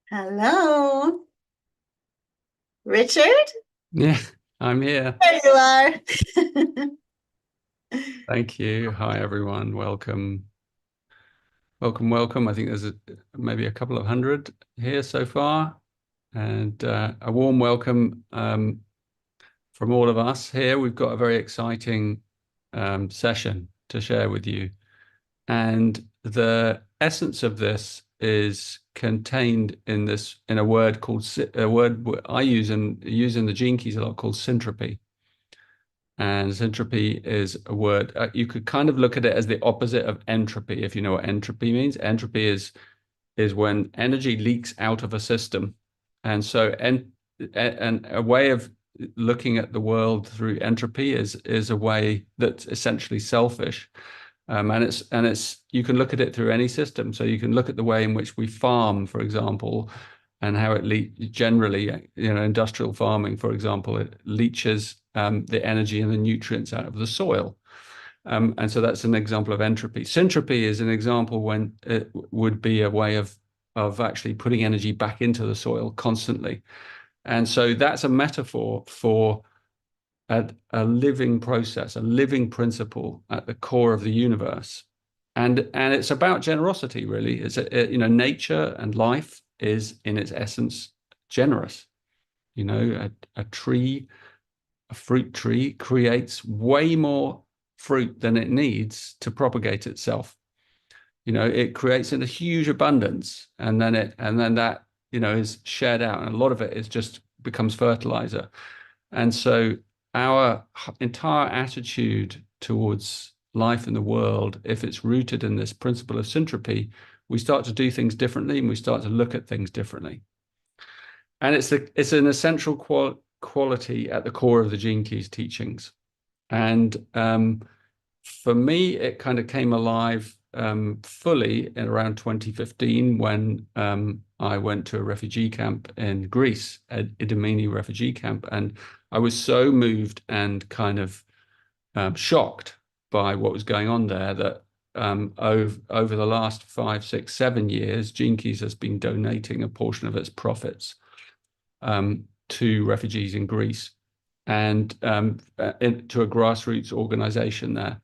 Hello, Richard. Yeah, I'm here. There you are. Thank you. Hi, everyone. Welcome. Welcome, welcome. I think there's maybe a couple of hundred here so far. And a warm welcome from all of us here. We've got a very exciting session to share with you. And the essence of this is contained in a word a word I use in the Gene Keys a lot called syntropy. And syntropy is a word, you could kind of look at it as the opposite of entropy, if you know what entropy means. Entropy is when energy leaks out of a system. And a way of looking at the world through entropy is a way that's essentially selfish. And it's you can look at it through any system. So you can look at the way in which we farm, for example, and how generally, industrial farming, for example, it leaches the energy and the nutrients out of the soil. And so that's an example of entropy. Syntropy is an example when it would be a way of actually putting energy back into the soil constantly. And so that's a metaphor for a living process, a living principle at the core of the universe. And it's about generosity, really. Nature and life is in its essence generous. A tree, a fruit tree creates way more fruit than it needs to propagate itself. It creates in a huge abundance, and then that, is shared out, and a lot of it is just becomes fertilizer. And so our entire attitude towards life in the world, if it's rooted in this principle of syntropy, we start to do things differently and we start to look at things differently. And it's an essential quality at the core of the Gene Keys teachings. And for me, it kind of came alive fully in around 2015 when I went to a refugee camp in Greece, at Idamini refugee camp, and I was so moved and kind of shocked by what was going on there that over the last 5, 6, 7 years, Gene Keys has been donating a portion of its profits to refugees in Greece and to a grassroots organization there.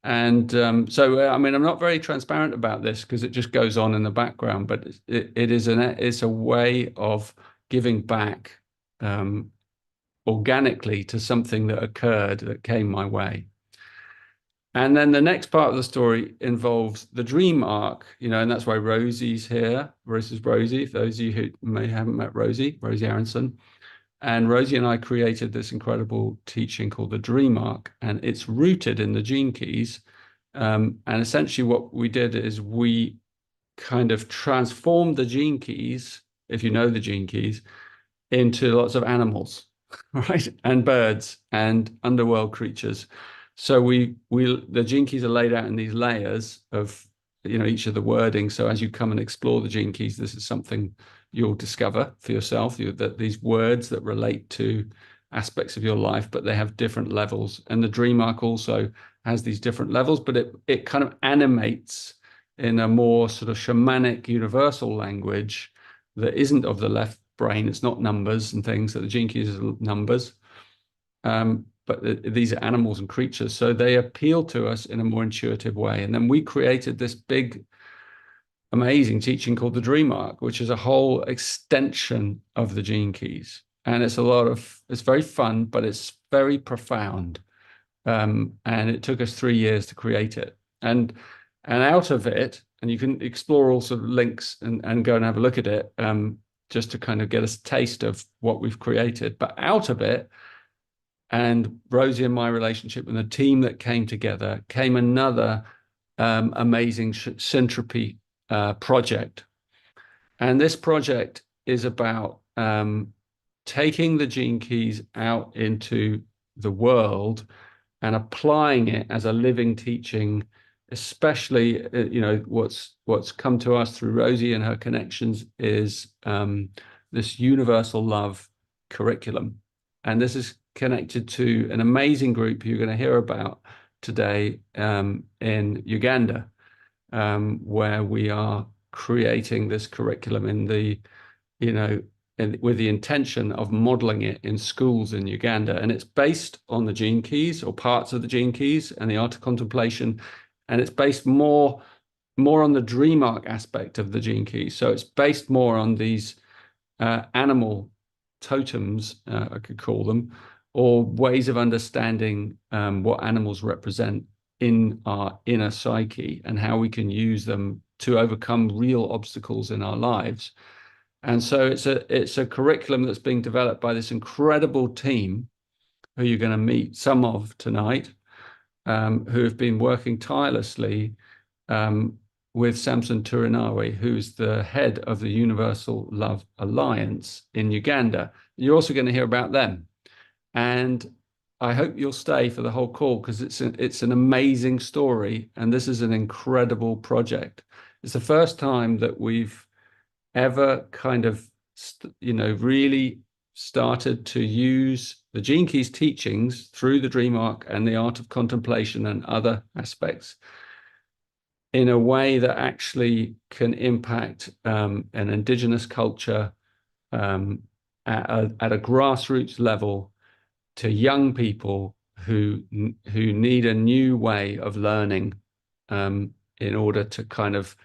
And I mean, I'm not very transparent about this because it just goes on in the background, but it's a way of giving back organically to something that occurred that came my way. And then the next part of the story involves the dream arc, and that's why Rosy's here. This is Rosy, for those of you who may haven't met Rosy Aronson. And Rosy and I created this incredible teaching called the Dream Arc, and it's rooted in the Gene Keys. And essentially, what we did is we kind of transformed the Gene Keys, if you know the Gene Keys, into lots of animals, right? And birds and underworld creatures. So the Gene Keys are laid out in these layers of, each of the wording. So as you come and explore the Gene Keys, this is something you'll discover for yourself, that these words that relate to aspects of your life, but they have different levels. And the Dream Arc also has these different levels, but it kind of animates in a more sort of shamanic universal language that isn't of the left brain. It's not numbers and things. So the Gene Keys are numbers. But these are animals and creatures, so they appeal to us in a more intuitive way. And then we created this big, amazing teaching called the Dream Arc, which is a whole extension of the Gene Keys. And it's very fun, but it's very profound. And it took us 3 years to create it. And out of it, and you can explore all sort of links and go and have a look at it, just to kind of get a taste of what we've created. But out of it, and Rosy and my relationship and the team that came together, came another amazing Syntropy project. And this project is about taking the Gene Keys out into the world and applying it as a living teaching, especially, what's come to us through Rosy and her connections is this universal love curriculum. And this is connected to an amazing group you're going to hear about today in Uganda, where we are creating this curriculum in the you know, with the intention of modeling it in schools in Uganda. And it's based on the gene keys, or parts of the gene keys, and the art of contemplation. And it's based more on the dream arc aspect of the gene keys. So it's based more on these animal totems, I could call them, or ways of understanding what animals represent in our inner psyche, and how we can use them to overcome real obstacles in our lives. And so it's a curriculum that's being developed by this incredible team, who you're going to meet some of tonight, who have been working tirelessly with Samson Turinawe, who's the head of the Universal Love Alliance in Uganda. You're also going to hear about them. And I hope you'll stay for the whole call, because it's an amazing story, and this is an incredible project. It's the first time that we've ever kind of, really started to use the Gene Keys teachings through the dream arc and the art of contemplation and other aspects in a way that actually can impact an Indigenous culture at a grassroots level, to young people who need a new way of learning in order to kind of,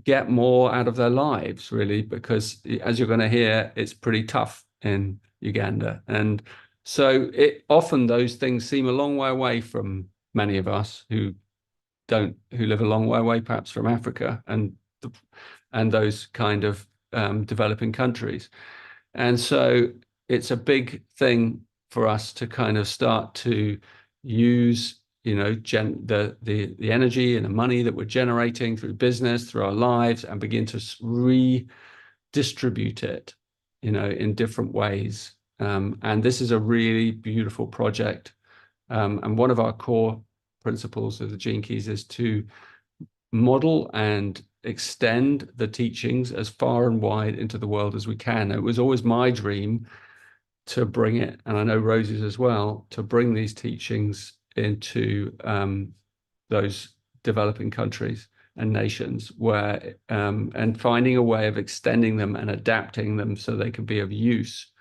get more out of their lives, really, because as you're going to hear, it's pretty tough in Uganda. And so often those things seem a long way away from many of us who live a long way away, perhaps from Africa and those kind of developing countries. And so it's a big thing for us to kind of start to use the energy and the money that we're generating through business, through our lives, and begin to redistribute it, in different ways. And this is a really beautiful project. And one of our core principles of the Gene Keys is to model and extend the teachings as far and wide into the world as we can. It was always my dream to bring it, and I know Rosy's as well, to bring these teachings into those developing countries and nations, where and finding a way of extending them and adapting them so they can be of use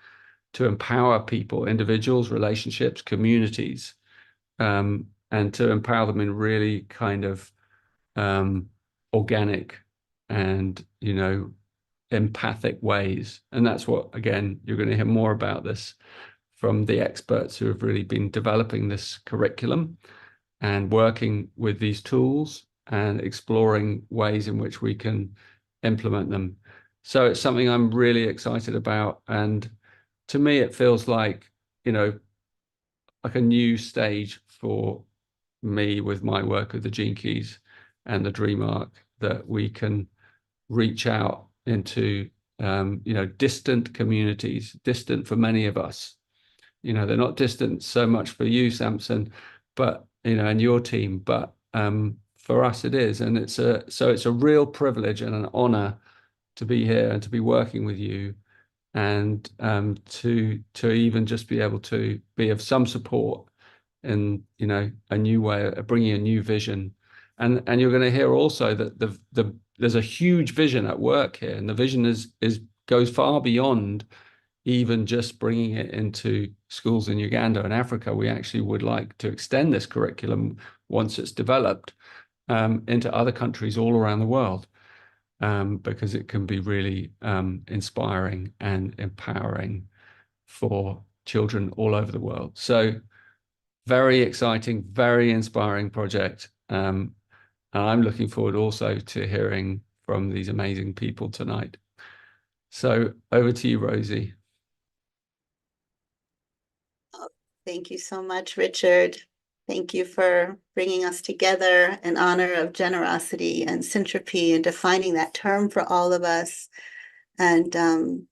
to empower people, individuals, relationships, communities, and to empower them in really kind of organic and empathic ways. And that's what, again, you're going to hear more about this from the experts who have really been developing this curriculum and working with these tools and exploring ways in which we can implement them. So it's something I'm really excited about. And to me, it feels like, like a new stage for me with my work with the Gene Keys and the Dream Arc, that we can reach out into, distant communities, distant for many of us. They're not distant so much for you, Samson, but, and your team, but for us it is. And it's a real privilege and an honor to be here and to be working with you, and to even just be able to be of some support in, a new way of bringing a new vision. And you're going to hear also that there's a huge vision at work here, and the vision goes far beyond even just bringing it into schools in Uganda and Africa. We actually would like to extend this curriculum, once it's developed, into other countries all around the world, because it can be really inspiring and empowering for children all over the world. So very exciting, very inspiring project. And I'm looking forward also to hearing from these amazing people tonight. So over to you, Rosy. Thank you so much, Richard. Thank you for bringing us together in honor of generosity and syntropy, and defining that term for all of us. And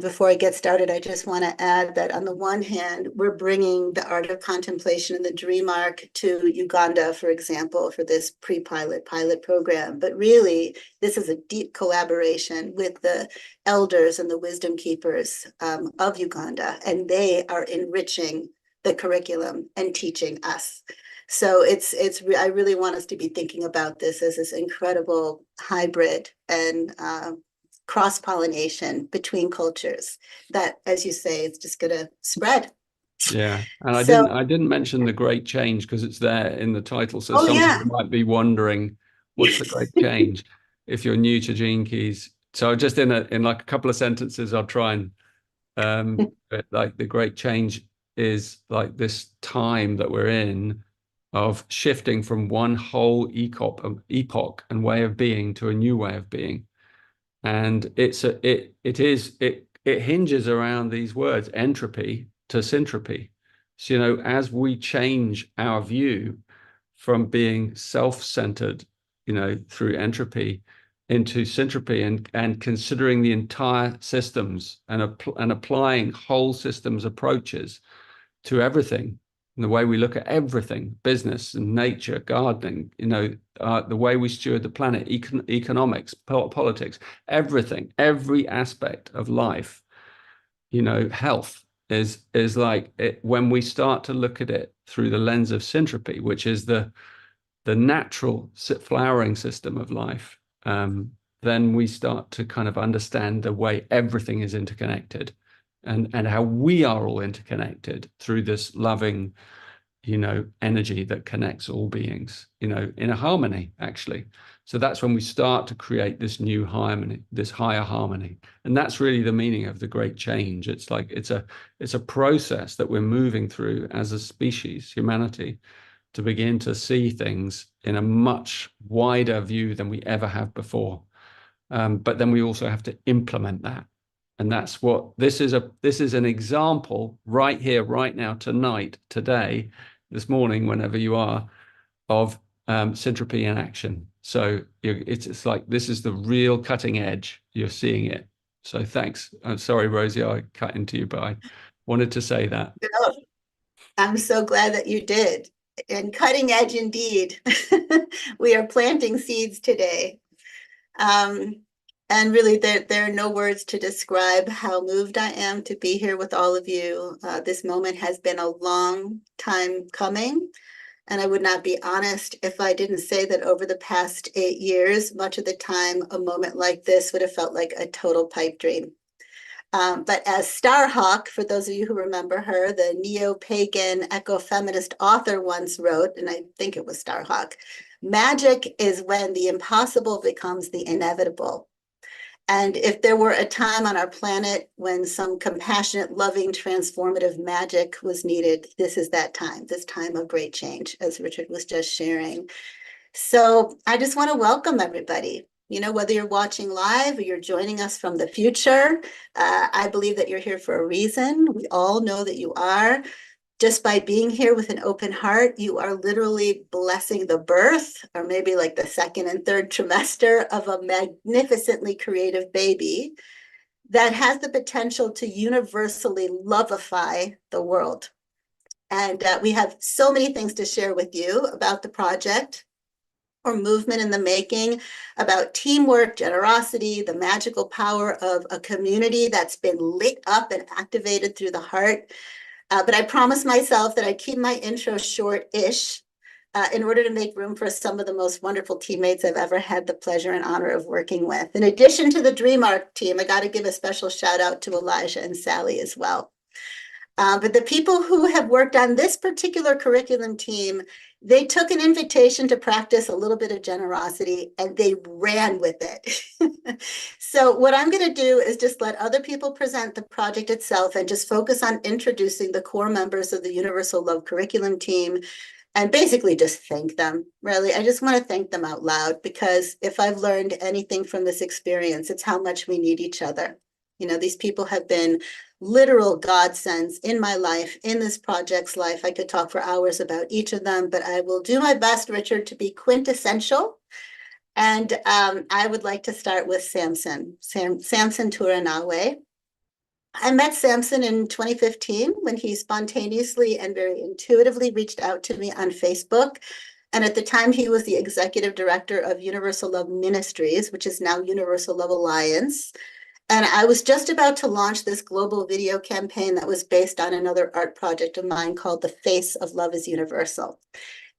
before I get started, I just want to add that on the one hand, we're bringing the art of contemplation and the Dream Arc to Uganda, for example, for this pilot program. But really, this is a deep collaboration with the elders and the wisdom keepers of Uganda, and they are enriching the curriculum and teaching us. So I really want us to be thinking about this as this incredible hybrid and cross-pollination between cultures that, as you say, it's just going to spread. Yeah, and So, I didn't mention the Great Change because it's there in the title. So oh some yeah. people might be wondering, what's the Great Change? If you're new to Gene Keys, so just in like a couple of sentences, I'll try and like the Great Change is like this time that we're in of shifting from one whole epoch and way of being to a new way of being, and it hinges around these words, entropy to syntropy. So, as we change our view from being self-centered, through entropy into syntropy, and considering the entire systems and applying whole systems approaches to everything, and the way we look at everything, business and nature, gardening, the way we steward the planet, economics, politics, everything, every aspect of life, health is like it, when we start to look at it through the lens of syntropy, which is the natural flowering system of life, then we start to kind of understand the way everything is interconnected, and how we are all interconnected through this loving, energy that connects all beings, in a harmony, actually. So that's when we start to create this new harmony, this higher harmony. And that's really the meaning of the Great Change. It's like it's a process that we're moving through as a species, humanity, to begin to see things in a much wider view than we ever have before. But then we also have to implement that. And that's what this is an example right here, right now, tonight, today, this morning, whenever you are, of syntropy in action. So it's like this is the real cutting edge. You're seeing it. So thanks. I'm sorry, Rosie, I cut into you, but I wanted to say that. no, I'm so glad that you did. And cutting edge indeed. We are planting seeds today. Um, and really, there are no words to describe how moved I am to be here with all of you. This moment has been a long time coming. And I would not be honest if I didn't say that over the past 8 years, much of the time, a moment like this would have felt like a total pipe dream. But as Starhawk, for those of you who remember her, the neo-pagan ecofeminist author once wrote, and I think it was Starhawk, magic is when the impossible becomes the inevitable. And if there were a time on our planet when some compassionate, loving, transformative magic was needed, this is that time, this time of great change, as Richard was just sharing. So I just want to welcome everybody. Whether you're watching live or you're joining us from the future, I believe that you're here for a reason. We all know that you are. Just by being here with an open heart, you are literally blessing the birth, or maybe like the second and third trimester of a magnificently creative baby that has the potential to universally loveify the world. And we have so many things to share with you about the project or movement in the making, about teamwork, generosity, the magical power of a community that's been lit up and activated through the heart. But I promised myself that I'd keep my intro short-ish in order to make room for some of the most wonderful teammates I've ever had the pleasure and honor of working with. In addition to the DreamArc team, I got to give a special shout out to Elijah and Sally as well. But the people who have worked on this particular curriculum team, they took an invitation to practice a little bit of generosity and they ran with it. So what I'm going to do is just let other people present the project itself and just focus on introducing the core members of the Universal Love Curriculum team and basically just thank them. Really, I just want to thank them out loud, because if I've learned anything from this experience, it's how much we need each other. These people have been literal godsends in my life, in this project's life. I could talk for hours about each of them, but I will do my best, Richard, to be quintessential. And I would like to start with Samson Turanawe. I met Samson in 2015 when he spontaneously and very intuitively reached out to me on Facebook. And at the time, he was the executive director of Universal Love Ministries, which is now Universal Love Alliance. And I was just about to launch this global video campaign that was based on another art project of mine called The Face of Love is Universal.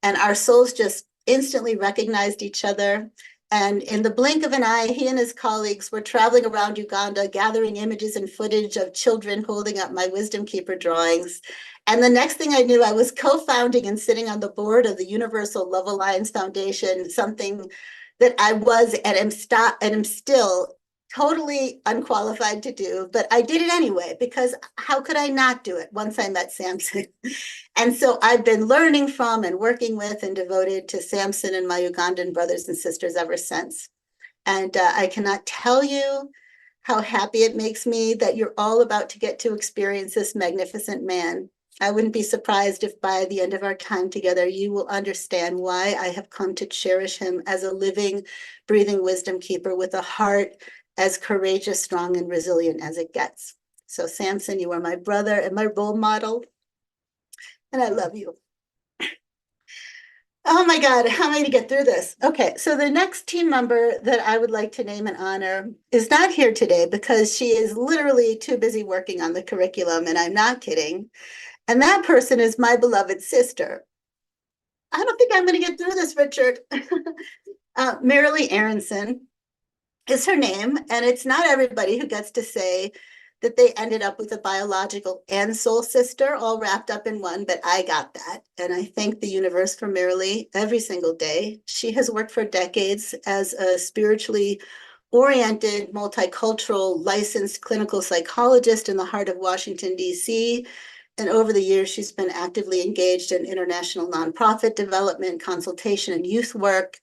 and our souls just instantly recognized each other. And in the blink of an eye, he and his colleagues were traveling around Uganda, gathering images and footage of children holding up my Wisdom Keeper drawings. And the next thing I knew, I was co-founding and sitting on the board of the Universal Love Alliance Foundation, something that I was and am still totally unqualified to do, but I did it anyway, because how could I not do it once I met Samson? And so I've been learning from and working with and devoted to Samson and my Ugandan brothers and sisters ever since. And I cannot tell you how happy it makes me that you're all about to get to experience this magnificent man. I wouldn't be surprised if by the end of our time together, you will understand why I have come to cherish him as a living, breathing wisdom keeper with a heart as courageous, strong, and resilient as it gets. So Samson, you are my brother and my role model, and I love you. Oh my God, how am I going to get through this? Okay, so the next team member that I would like to name and honor is not here today because she is literally too busy working on the curriculum, and I'm not kidding. And that person is my beloved sister. I don't think I'm going to get through this, Richard. Rosy Aronson is her name, and it's not everybody who gets to say that they ended up with a biological and soul sister all wrapped up in one, but I got that. And I thank the universe for Rosy every single day. She has worked for decades as a spiritually oriented, multicultural, licensed clinical psychologist in the heart of Washington, D.C. And over the years, she's been actively engaged in international nonprofit development, consultation, and youth work.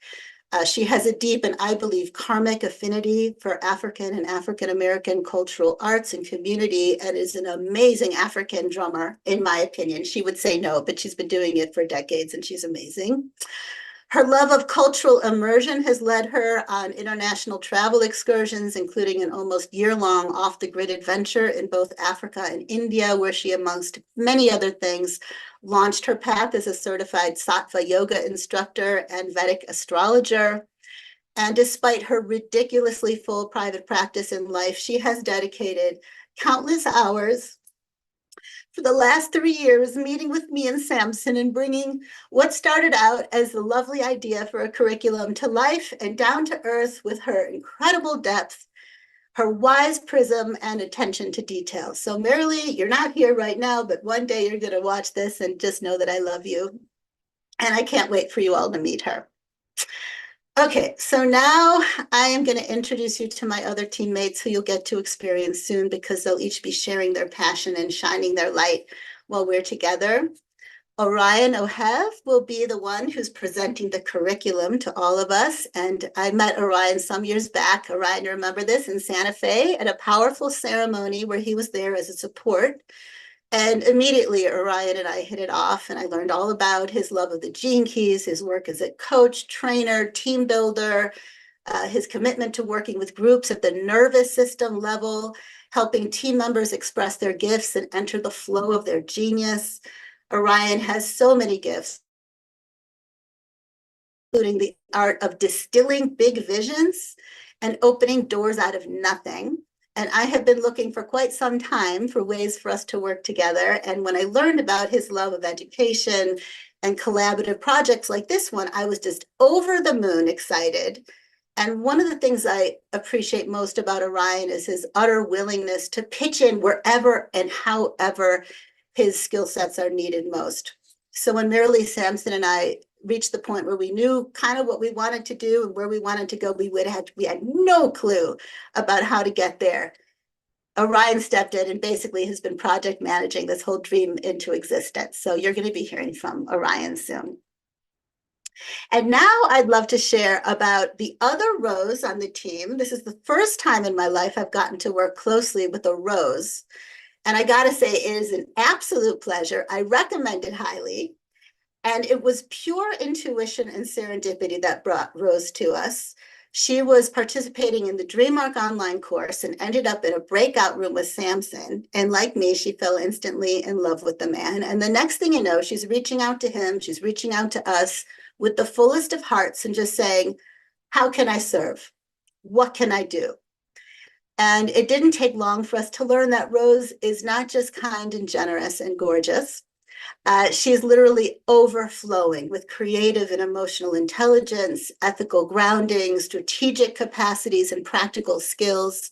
She has a deep and, I believe, karmic affinity for African and African-American cultural arts and community, and is an amazing African drummer, in my opinion. She would say no, but she's been doing it for decades, and she's amazing. Her love of cultural immersion has led her on international travel excursions, including an almost year-long off-the-grid adventure in both Africa and India, where she, amongst many other things, launched her path as a certified Sattva yoga instructor and Vedic astrologer. And despite her ridiculously full private practice in life, she has dedicated countless hours for the last 3 years, meeting with me and Samson and bringing what started out as the lovely idea for a curriculum to life and down to earth with her incredible depth, her wise prism, and attention to detail. So Marilee, you're not here right now, but one day you're going to watch this and just know that I love you. And I can't wait for you all to meet her. Okay, so now I am going to introduce you to my other teammates who you'll get to experience soon, because they'll each be sharing their passion and shining their light while we're together. Orion Ohev will be the one who's presenting the curriculum to all of us. And I met Orion some years back. Orion, you remember this, in Santa Fe at a powerful ceremony where he was there as a support. And immediately Orion and I hit it off, and I learned all about his love of the Gene Keys, his work as a coach, trainer, team builder, his commitment to working with groups at the nervous system level, helping team members express their gifts and enter the flow of their genius. Orion has so many gifts, including the art of distilling big visions and opening doors out of nothing. And I have been looking for quite some time for ways for us to work together. And when I learned about his love of education and collaborative projects like this one, I was just over the moon excited. And one of the things I appreciate most about Orion is his utter willingness to pitch in wherever and however his skill sets are needed most. So when Marilee, Samson, and I reached the point where we knew kind of what we wanted to do and where we wanted to go, we had no clue about how to get there. Orion stepped in and basically has been project managing this whole dream into existence. So you're going to be hearing from Orion soon. And now I'd love to share about the other Rose on the team. This is the first time in my life I've gotten to work closely with a Rose. And I got to say, it is an absolute pleasure. I recommend it highly. And it was pure intuition and serendipity that brought Rose to us. She was participating in the DreamArc online course and ended up in a breakout room with Samson. And like me, she fell instantly in love with the man. And the next thing you know, she's reaching out to him. She's reaching out to us with the fullest of hearts and just saying, how can I serve? What can I do? And it didn't take long for us to learn that Rose is not just kind and generous and gorgeous, She's literally overflowing with creative and emotional intelligence, ethical grounding, strategic capacities, and practical skills.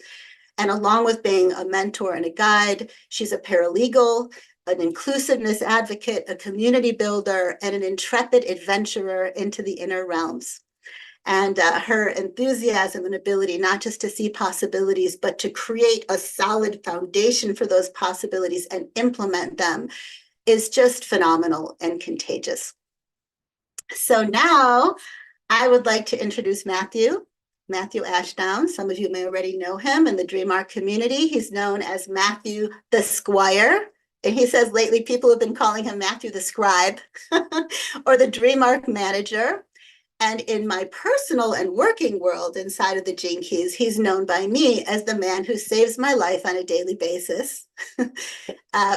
And along with being a mentor and a guide, she's a paralegal, an inclusiveness advocate, a community builder, and an intrepid adventurer into the inner realms. And her enthusiasm and ability not just to see possibilities, but to create a solid foundation for those possibilities and implement them is just phenomenal and contagious. So now I would like to introduce Matthew Ashdown. Some of you may already know him in the Dream Arc community. He's known as Matthew the Squire. And he says lately people have been calling him Matthew the Scribe or the Dream Arc Manager. And in my personal and working world inside of the Gene Keys, he's known by me as the man who saves my life on a daily basis.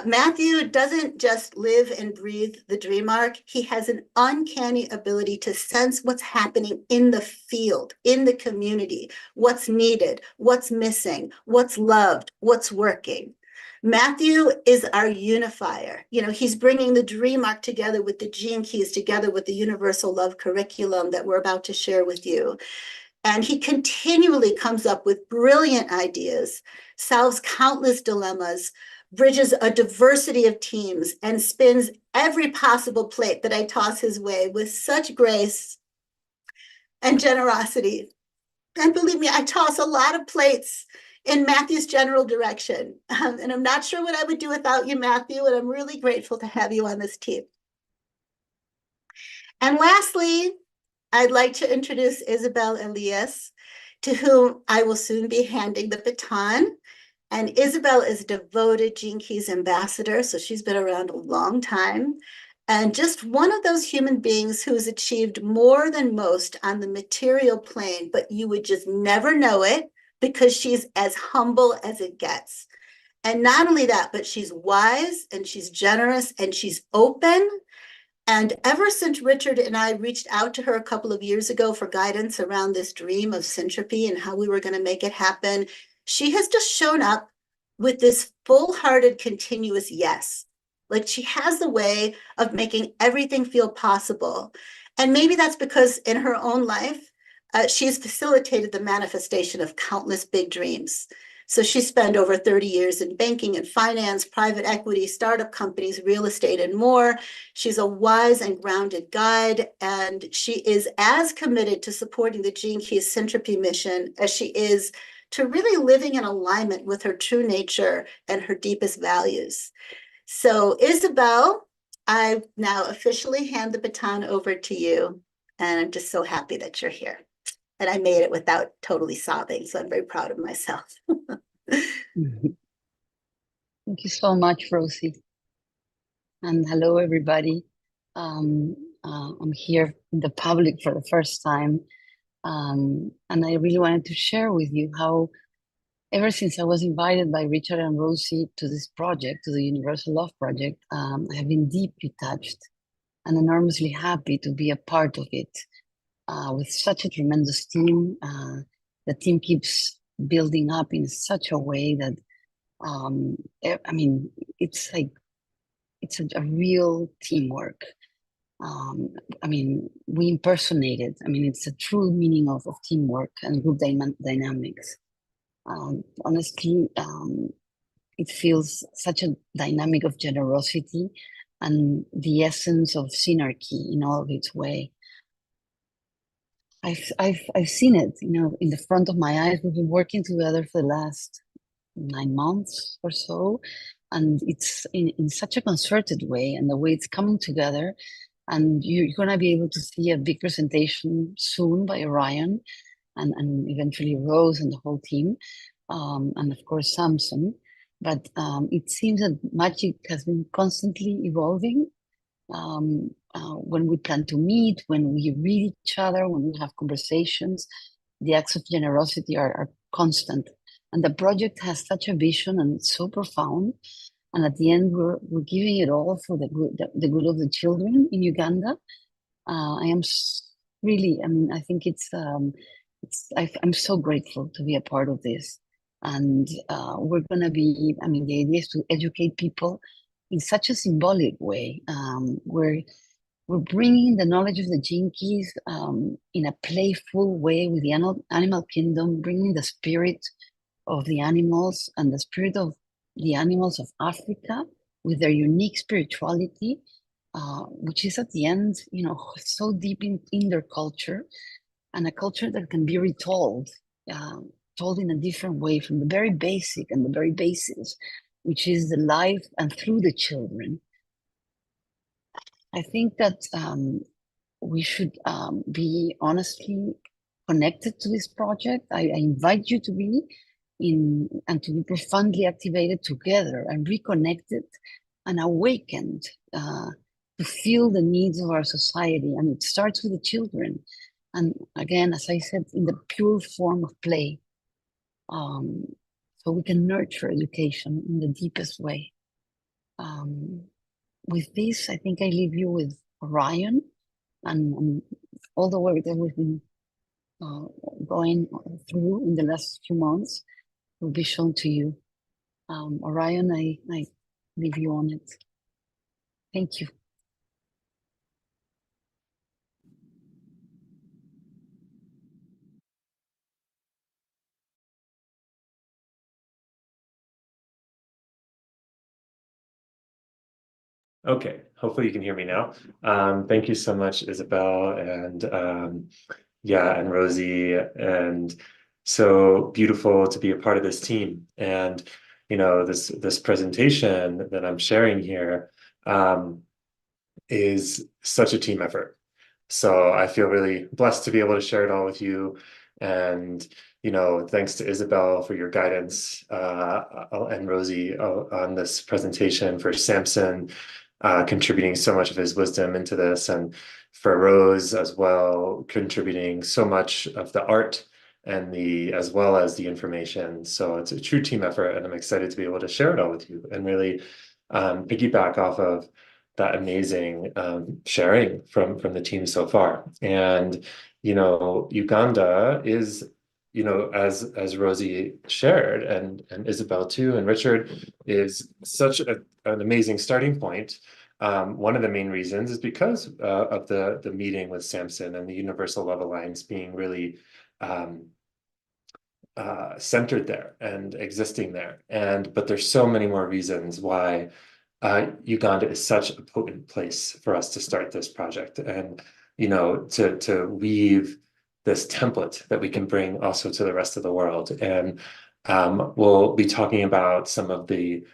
Matthew doesn't just live and breathe the dream arc. He has an uncanny ability to sense what's happening in the field, in the community, what's needed, what's missing, what's loved, what's working. Matthew is our unifier. You know, he's bringing the dream arc together with the Gene Keys, together with the universal love curriculum that we're about to share with you. And he continually comes up with brilliant ideas, solves countless dilemmas, bridges a diversity of teams, and spins every possible plate that I toss his way with such grace and generosity. And believe me, I toss a lot of plates in Matthew's general direction. And I'm not sure what I would do without you, Matthew, and I'm really grateful to have you on this team. And lastly, I'd like to introduce Isabel Elias, to whom I will soon be handing the baton. And Isabel is a devoted Gene Keys ambassador, so she's been around a long time. And just one of those human beings who's achieved more than most on the material plane, but you would just never know it because she's as humble as it gets. And not only that, but she's wise and she's generous and she's open. And ever since Richard and I reached out to her a couple of years ago for guidance around this dream of syntropy and how we were going to make it happen, she has just shown up with this full-hearted, continuous yes. Like she has the way of making everything feel possible. And maybe that's because in her own life, she's facilitated the manifestation of countless big dreams. So she spent over 30 years in banking and finance, private equity, startup companies, real estate, and more. She's a wise and grounded guide, and she is as committed to supporting the Gene Keys Syntropy mission as she is to really living in alignment with her true nature and her deepest values. So Isabel, I now officially hand the baton over to you, and I'm just so happy that you're here. And I made it without totally sobbing, so I'm very proud of myself. Thank you so much, Rosy. And hello, everybody. I'm here in the public for the first time. And I really wanted to share with you how ever since I was invited by Richard and Rosy to this project, to the Universal Love Project, I have been deeply touched and enormously happy to be a part of it. With such a tremendous team, the team keeps building up in such a way that, I mean, it's like, it's a real teamwork. I mean, we impersonate it. I mean, it's a true meaning of teamwork and group dynamics. Honestly, it feels such a dynamic of generosity and the essence of synarchy in all of its way. I've seen it, you know, in the front of my eyes. We've been working together for the last 9 months or so, and it's in such a concerted way, and the way it's coming together. And you're gonna be able to see a big presentation soon by Orion, and eventually Rose and the whole team, and of course Samson. But it seems that magic has been constantly evolving. When we plan to meet, when we read each other, when we have conversations, the acts of generosity are constant. And the project has such a vision and it's so profound. And at the end, we're giving it all for the good of the children in Uganda. I am really, I mean, I think I'm so grateful to be a part of this. And we're going to be, I mean, the idea is to educate people in such a symbolic way. We're bringing the knowledge of the Gene Keys in a playful way with the animal kingdom, bringing the spirit of the animals and the spirit of the animals of Africa with their unique spirituality, which is at the end, so deep in their culture, and a culture that can be retold, told in a different way from the very basic and the very basis, which is the life and through the children. I think that we should be honestly connected to this project. I invite you to be and to be profoundly activated together and reconnected and awakened to feel the needs of our society. And it starts with the children. And again, as I said, in the pure form of play. So we can nurture education in the deepest way. With this, I think I leave you with Orion and all the work that we've been going through in the last few months will be shown to you. Orion, I leave you on it. Thank you. Okay, hopefully you can hear me now. Thank you so much, Isabel, and yeah, and Rosy, and so beautiful to be a part of this team. And this presentation that I'm sharing here is such a team effort. So I feel really blessed to be able to share it all with you. And thanks to Isabel for your guidance, and Rosy on this presentation, for Samson contributing so much of his wisdom into this, and for Rose as well, contributing so much of the art and as well as the information. So it's a true team effort, and I'm excited to be able to share it all with you and really piggyback off of that amazing sharing from the team so far. And Uganda is, as Rosy shared, and Isabel too, and Richard, is such an amazing starting point. One of the main reasons is because of the meeting with Samson and the Universal Love Alliance being really centered there and existing there. But there's so many more reasons why Uganda is such a potent place for us to start this project, and to weave this template that we can bring also to the rest of the world. And we'll be talking about some of the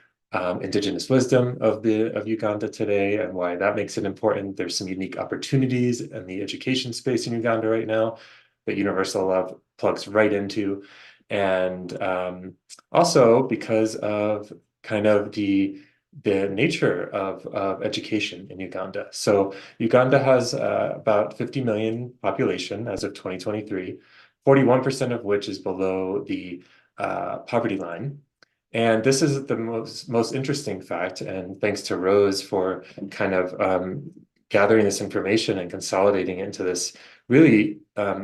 Indigenous wisdom of Uganda today, and why that makes it important. There's some unique opportunities in the education space in Uganda right now that Universal Love plugs right into. And also because of kind of the nature of education in Uganda. So Uganda has about 50 million population as of 2023, 41% of which is below the poverty line. And this is the most interesting fact, and thanks to Rose for kind of gathering this information and consolidating it into this really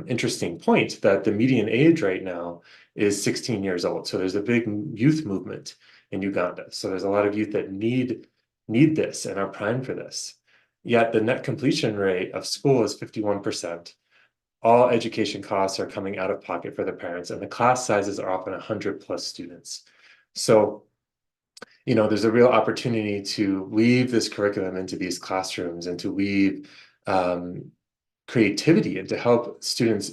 interesting point, that the median age right now is 16 years old. So there's a big youth movement in Uganda. So there's a lot of youth that need this and are primed for this. Yet the net completion rate of school is 51%. All education costs are coming out of pocket for the parents, and the class sizes are often 100+ students. So, there's a real opportunity to weave this curriculum into these classrooms, and to weave creativity, and to help students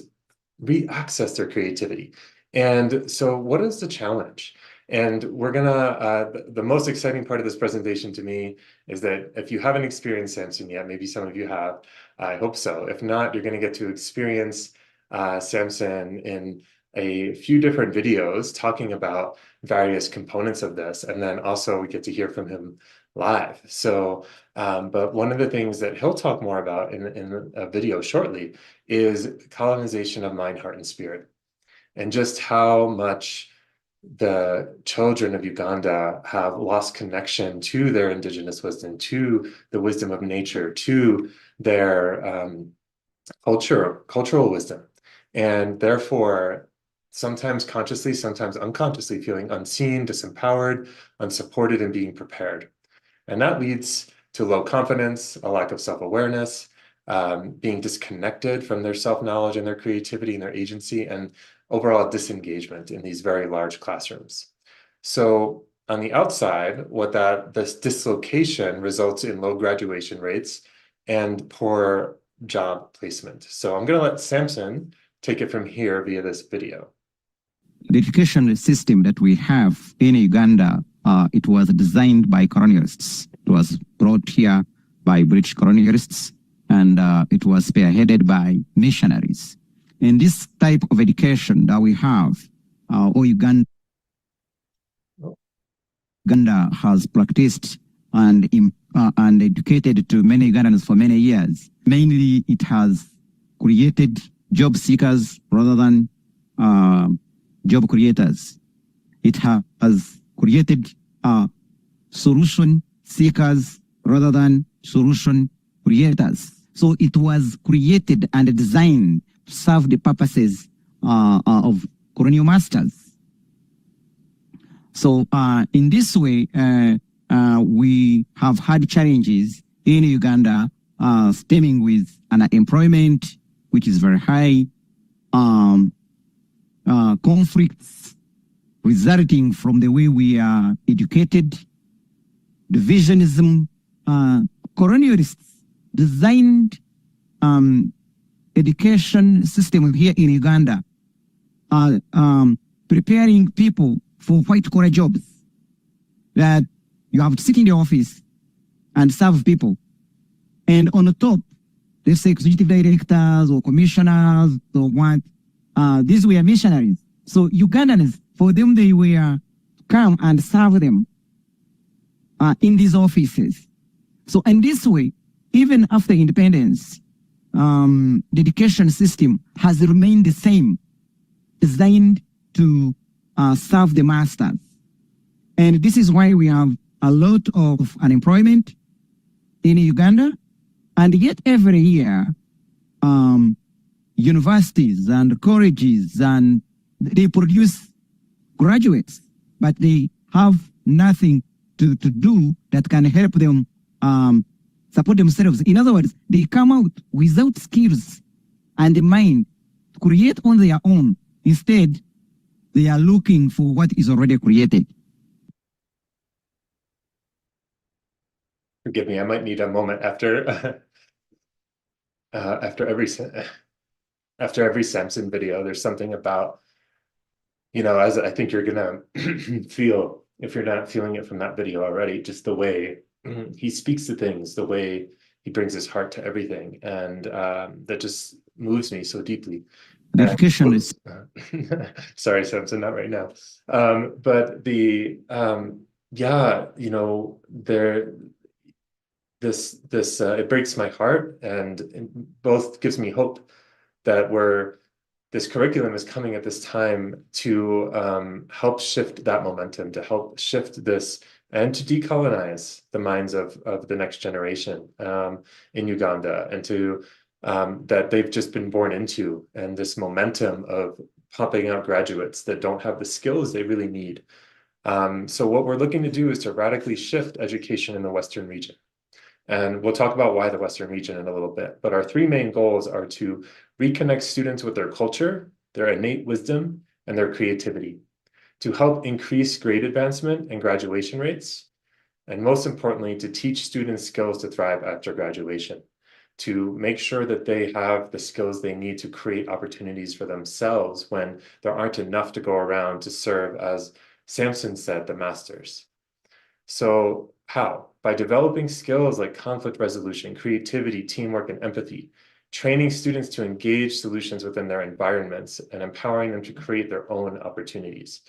re-access their creativity. And so what is the challenge? And we're gonna, the most exciting part of this presentation to me is that if you haven't experienced Samson yet, maybe some of you have, I hope so. If not, you're gonna get to experience Samson in a few different videos talking about various components of this. And then also we get to hear from him live. So, but one of the things that he'll talk more about in a video shortly is colonization of mind, heart, and spirit, and just how much the children of Uganda have lost connection to their indigenous wisdom, to the wisdom of nature, to their cultural wisdom, and therefore sometimes consciously, sometimes unconsciously feeling unseen, disempowered, unsupported, and being prepared. And that leads to low confidence, a lack of self-awareness, being disconnected from their self-knowledge and their creativity and their agency, and overall disengagement in these very large classrooms. So on the outside, this dislocation results in low graduation rates and poor job placement. So I'm going to let Samson take it from here via this video. The education system that we have in Uganda, it was designed by colonialists. It was brought here by British colonialists, and it was spearheaded by missionaries. And this type of education that we have, Uganda has practiced and educated to many Ugandans for many years. Mainly, it has created job seekers rather than job creators. It has created solution seekers rather than solution creators. So it was created and designed to serve the purposes of colonial masters. So in this way, we have had challenges in Uganda stemming with unemployment, which is very high, conflicts resulting from the way we are educated, divisionism. Colonialists designed education system here in Uganda, preparing people for white-collar jobs, that you have to sit in the office and serve people. And on the top, let's say executive directors or commissioners or what, these were missionaries. So Ugandans, for them, they were come and serve them in these offices. So in this way, even after independence, the education system has remained the same, designed to serve the masters. And this is why we have a lot of unemployment in Uganda. And yet every year, universities and colleges, and they produce graduates, but they have nothing to do that can help them support themselves. In other words, they come out without skills and the mind to create on their own. Instead, they are looking for what is already created. Forgive me, I might need a moment after after every Samson video. There's something about, as I think you're gonna feel, if you're not feeling it from that video already, just the way he speaks to things, the way he brings his heart to everything, and that just moves me so deeply. The education is sorry, Samson, not right now. But the it breaks my heart, and both gives me hope that this curriculum is coming at this time to help shift that momentum, to help shift this, and to decolonize the minds of the next generation in Uganda, and to that they've just been born into, and this momentum of pumping out graduates that don't have the skills they really need. So what we're looking to do is to radically shift education in the Western region. And we'll talk about why the Western region in a little bit. But our three main goals are to reconnect students with their culture, their innate wisdom, and their creativity, to help increase grade advancement and graduation rates, and most importantly, to teach students skills to thrive after graduation, to make sure that they have the skills they need to create opportunities for themselves when there aren't enough to go around to serve, as Samson said, the masters. So how? By developing skills like conflict resolution, creativity, teamwork, and empathy, training students to engage solutions within their environments, and empowering them to create their own opportunities.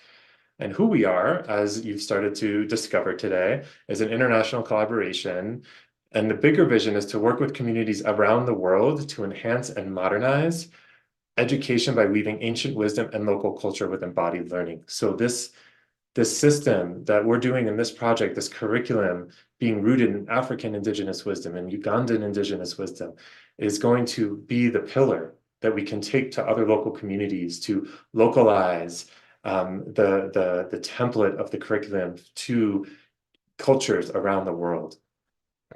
And who we are, as you've started to discover today, is an international collaboration. And the bigger vision is to work with communities around the world to enhance and modernize education by weaving ancient wisdom and local culture with embodied learning. So this system that we're doing in this project, this curriculum being rooted in African Indigenous wisdom and Ugandan Indigenous wisdom, is going to be the pillar that we can take to other local communities to localize the template of the curriculum, to cultures around the world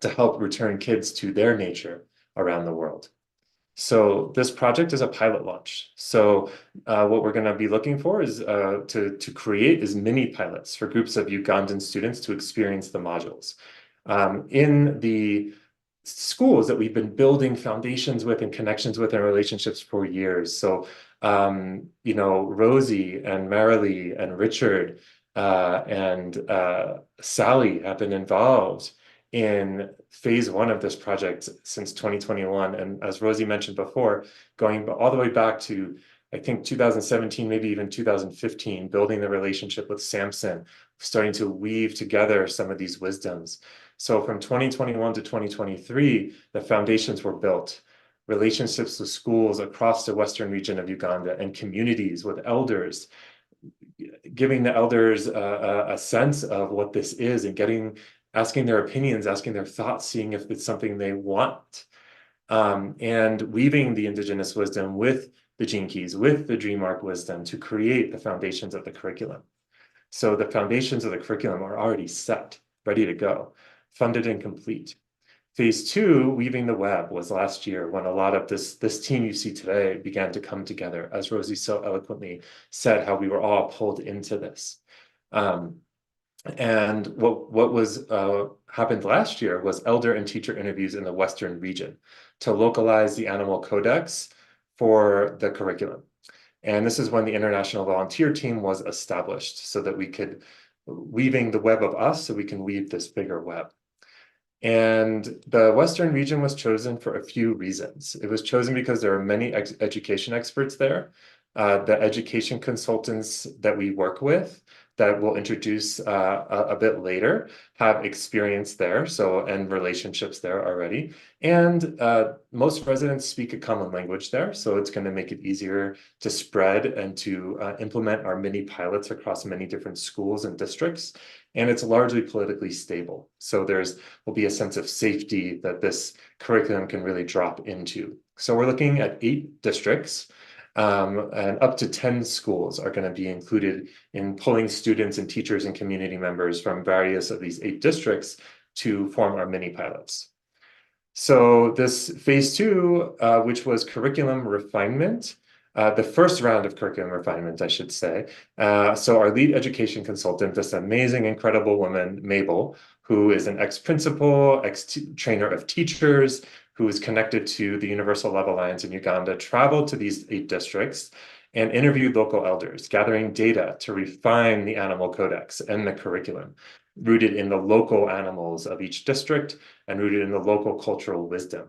to help return kids to their nature around the world. So this project is a pilot launch. So what we're going to be looking for is to create is mini pilots for groups of Ugandan students to experience the modules. In the schools that we've been building foundations with and connections with and relationships for years. So, you know, Rosy and Marilee and Richard and Sally have been involved in phase 1 of this project since 2021. And as Rosy mentioned before, going all the way back to, I think, 2017, maybe even 2015, building the relationship with Samson, starting to weave together some of these wisdoms. So from 2021 to 2023, the foundations were built. Relationships with schools across the western region of Uganda and communities with elders, giving the elders a sense of what this is and asking their opinions, asking their thoughts, seeing if it's something they want, and weaving the Indigenous wisdom with the Gene Keys, with the Dream Arc wisdom to create the foundations of the curriculum. So the foundations of the curriculum are already set, ready to go, funded and complete. Phase 2, weaving the web, was last year when a lot of this team you see today began to come together, as Rosy so eloquently said, how we were all pulled into this. And what was happened last year was elder and teacher interviews in the Western region to localize the animal codex for the curriculum. And this is when the International Volunteer Team was established so that we could, weaving the web of us, so we can weave this bigger web. And the Western region was chosen for a few reasons. It was chosen because there are many education experts there. The education consultants that we work with that we'll introduce a bit later have experience there, and relationships there already. And most residents speak a common language there, so it's going to make it easier to spread and to implement our mini pilots across many different schools and districts. And it's largely politically stable. So will be a sense of safety that this curriculum can really drop into. So we're looking at 8 districts. And up to 10 schools are going to be included in pulling students and teachers and community members from various of these 8 districts to form our mini pilots. So this phase 2, which was curriculum refinement, the first round of curriculum refinement, I should say. So our lead education consultant, this amazing, incredible woman, Mabel, who is an ex-principal, ex-trainer of teachers, who is connected to the Universal Love Alliance in Uganda, traveled to these 8 districts and interviewed local elders, gathering data to refine the animal codex and the curriculum, rooted in the local animals of each district and rooted in the local cultural wisdom,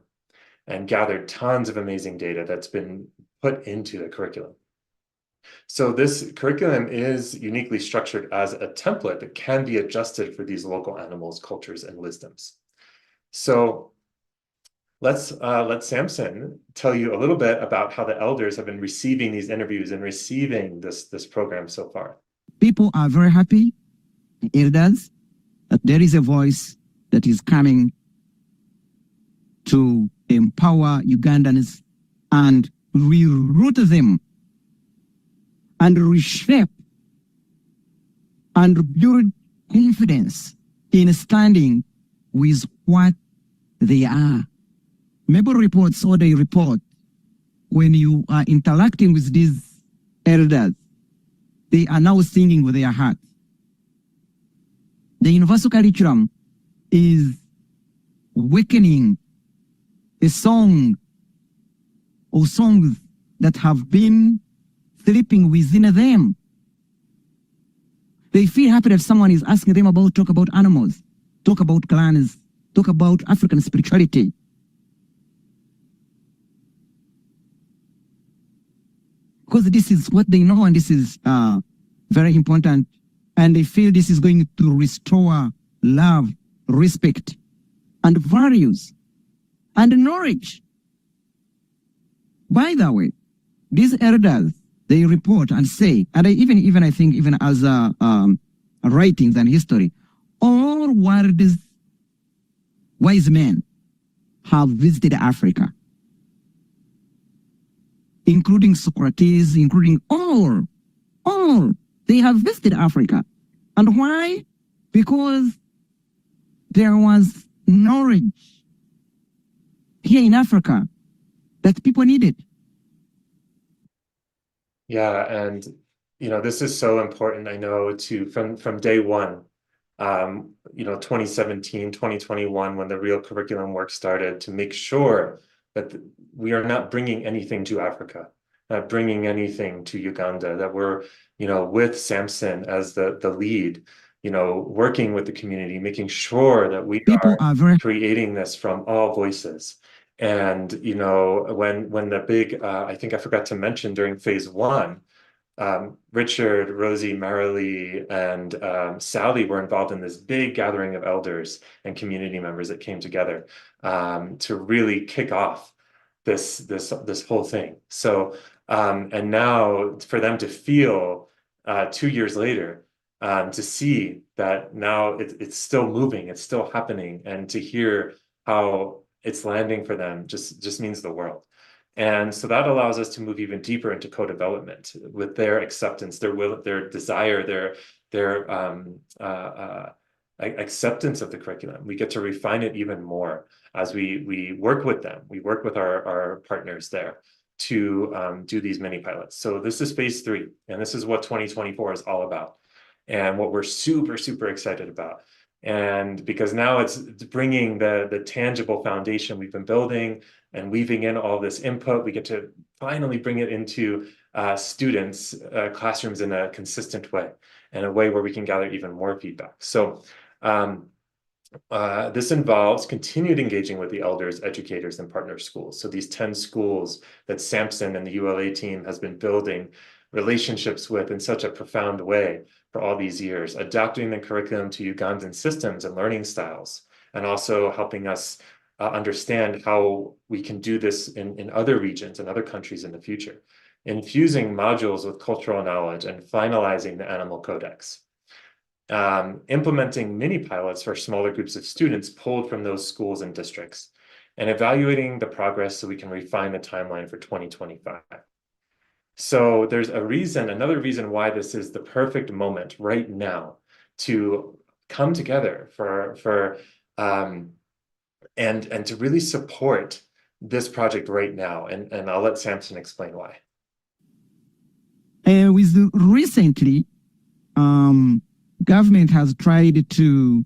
and gathered tons of amazing data that's been put into the curriculum. So this curriculum is uniquely structured as a template that can be adjusted for these local animals, cultures, and wisdoms. So let's let Samson tell you a little bit about how the elders have been receiving these interviews and receiving this program so far. People are very happy, elders, that there is a voice that is coming to empower Ugandans and reroot them and reshape and build confidence in standing with what they are. Mabel reports, or they report, when you are interacting with these elders, they are now singing with their heart. The universal curriculum is awakening a song or songs that have been sleeping within them. They feel happy that someone is asking them talk about animals, talk about clans, talk about African spirituality. Because this is what they know, and this is very important. And they feel this is going to restore love, respect, and values, and knowledge. By the way, these elders, they report and say, and I think even as writings and history, all world's wise men have visited Africa, including Socrates, including all, they have visited Africa. And why? Because there was knowledge here in Africa that people needed. Yeah, and this is so important, I know, from day one. 2017, 2021, when the real curriculum work started, to make sure that we are not bringing anything to Africa, not bringing anything to Uganda, that we're, with Samson as the lead, working with the community, making sure that we People are very creating this from all voices. And, when the big, I think I forgot to mention during phase one, Richard, Rosy, Marilee, and Sally were involved in this big gathering of elders and community members that came together to really kick off this whole thing. So, and now for them to feel 2 years later, to see that now it's still moving, it's still happening, and to hear how it's landing for them just means the world. And so that allows us to move even deeper into co-development with their acceptance, their will, their desire, their acceptance of the curriculum. We get to refine it even more as we work with them. We work with our partners there to do these mini pilots. So this is phase 3, and this is what 2024 is all about, and what we're super, super excited about. And because now it's bringing the tangible foundation we've been building and weaving in all this input, we get to finally bring it into students' classrooms in a consistent way, in a way where we can gather even more feedback. So this involves continued engaging with the elders, educators, and partner schools. So these 10 schools that Samson and the ULA team has been building relationships with in such a profound way for all these years, adapting the curriculum to Ugandan systems and learning styles, and also helping us understand how we can do this in other regions and other countries in the future, infusing modules with cultural knowledge and finalizing the animal codex. Implementing mini pilots for smaller groups of students pulled from those schools and districts, and evaluating the progress so we can refine the timeline for 2025. So there's another reason why this is the perfect moment right now to come together and to really support this project right now. And I'll let Samson explain why. With recently, government has tried to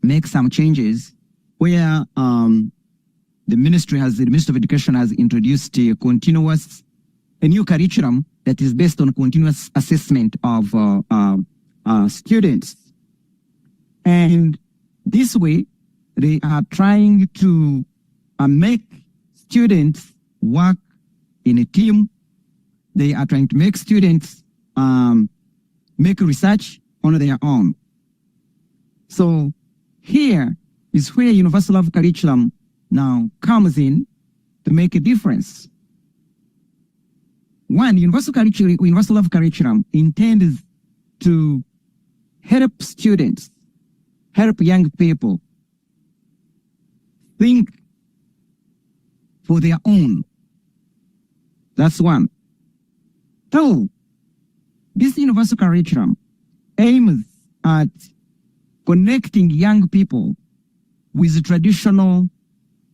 make some changes where the Ministry of Education has introduced a new curriculum that is based on continuous assessment of students. And this way, they are trying to make students work in a team. They are trying to make students make research on their own. So here is where universal love curriculum now comes in to make a difference. One, universal love curriculum intends to help students, help young people think for their own. That's one. Two, this universal curriculum aims at connecting young people with traditional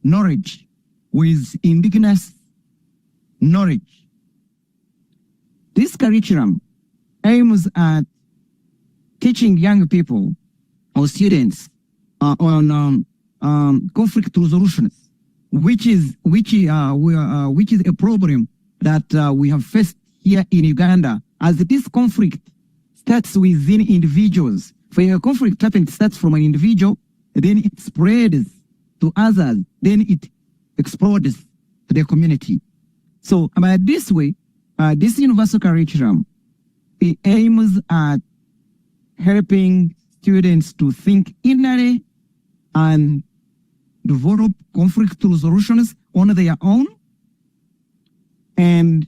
knowledge, with indigenous knowledge. This curriculum aims at teaching young people or students on conflict resolutions, which is a problem that we have faced here in Uganda, as this conflict starts within individuals. For a conflict happens, it starts from an individual, then it spreads to others, then it explodes to the community. So by this way, this universal curriculum, it aims at helping students to think innately and develop conflict resolutions on their own and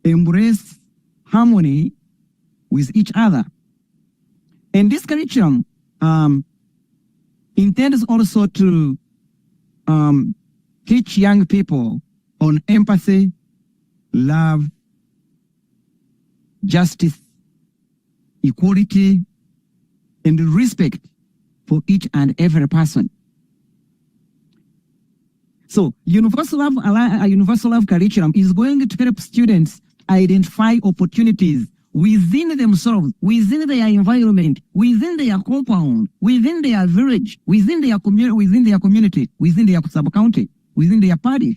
embrace harmony with each other. And this curriculum intends also to teach young people on empathy, love, justice, equality, and respect for each and every person. So universal love curriculum is going to help students identify opportunities within themselves, within their environment, within their compound, within their village, within their community, within their sub-county, within their parish,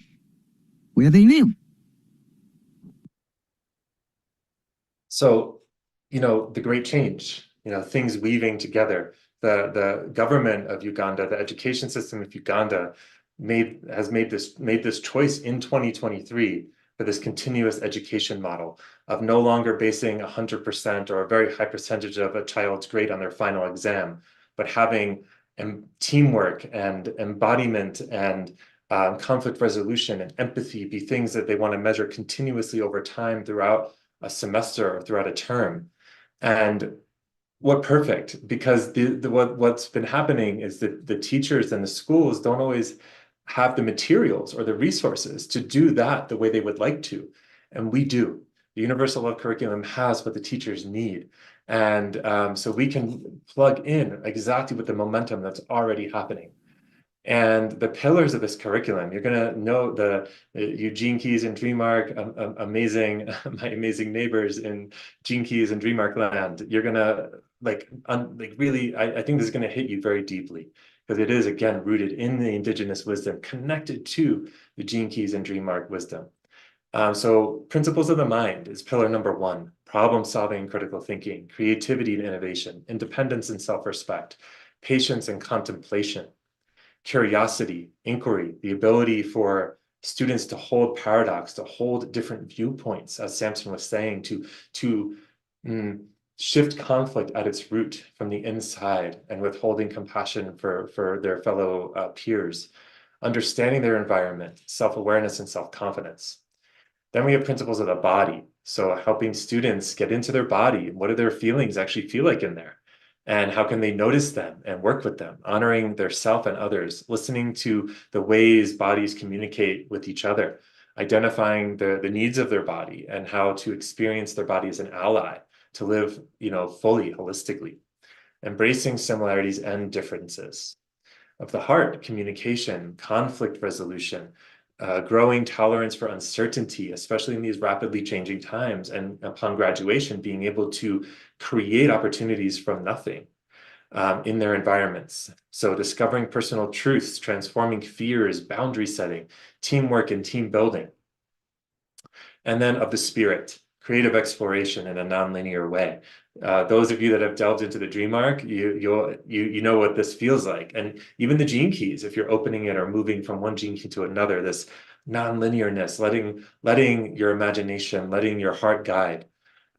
where they live. So, the great change, things weaving together. The government of Uganda, the education system of Uganda has made this choice in 2023 for this continuous education model of no longer basing 100% or a very high percentage of a child's grade on their final exam, but having teamwork and embodiment and conflict resolution and empathy be things that they want to measure continuously over time throughout a semester or throughout a term. And what perfect, because what's been happening is that the teachers and the schools don't always have the materials or the resources to do that the way they would like to. And we do. The Universal Love Curriculum has what the teachers need. And so we can plug in exactly with the momentum that's already happening. And the pillars of this curriculum, you're going to know the Eugene Keys and Dreamark, amazing, my amazing neighbors in Gene Keys and Dreamark land. You're going to really, I think this is going to hit you very deeply, because it is, again, rooted in the Indigenous wisdom, connected to the Gene Keys and Dreamark wisdom. So principles of the mind is pillar number 1, problem solving and critical thinking, creativity and innovation, independence and self-respect, patience and contemplation, curiosity, inquiry, the ability for students to hold paradox, to hold different viewpoints, as Samson was saying, to shift conflict at its root from the inside, and withholding compassion for their fellow peers, understanding their environment, self-awareness and self-confidence. Then we have principles of the body. So helping students get into their body. What do their feelings actually feel like in there? And how can they notice them and work with them, honoring their self and others, listening to the ways bodies communicate with each other, identifying the needs of their body and how to experience their body as an ally to live, fully, holistically, embracing similarities and differences. Of the heart, communication, conflict resolution, growing tolerance for uncertainty, especially in these rapidly changing times, and upon graduation, being able to create opportunities from nothing in their environments. So discovering personal truths, transforming fears, boundary setting, teamwork and team building. And then of the spirit, creative exploration in a nonlinear way. Those of you that have delved into the dream arc, you know what this feels like. And even the gene keys, if you're opening it or moving from one gene key to another, this non-linearness, letting your imagination, letting your heart guide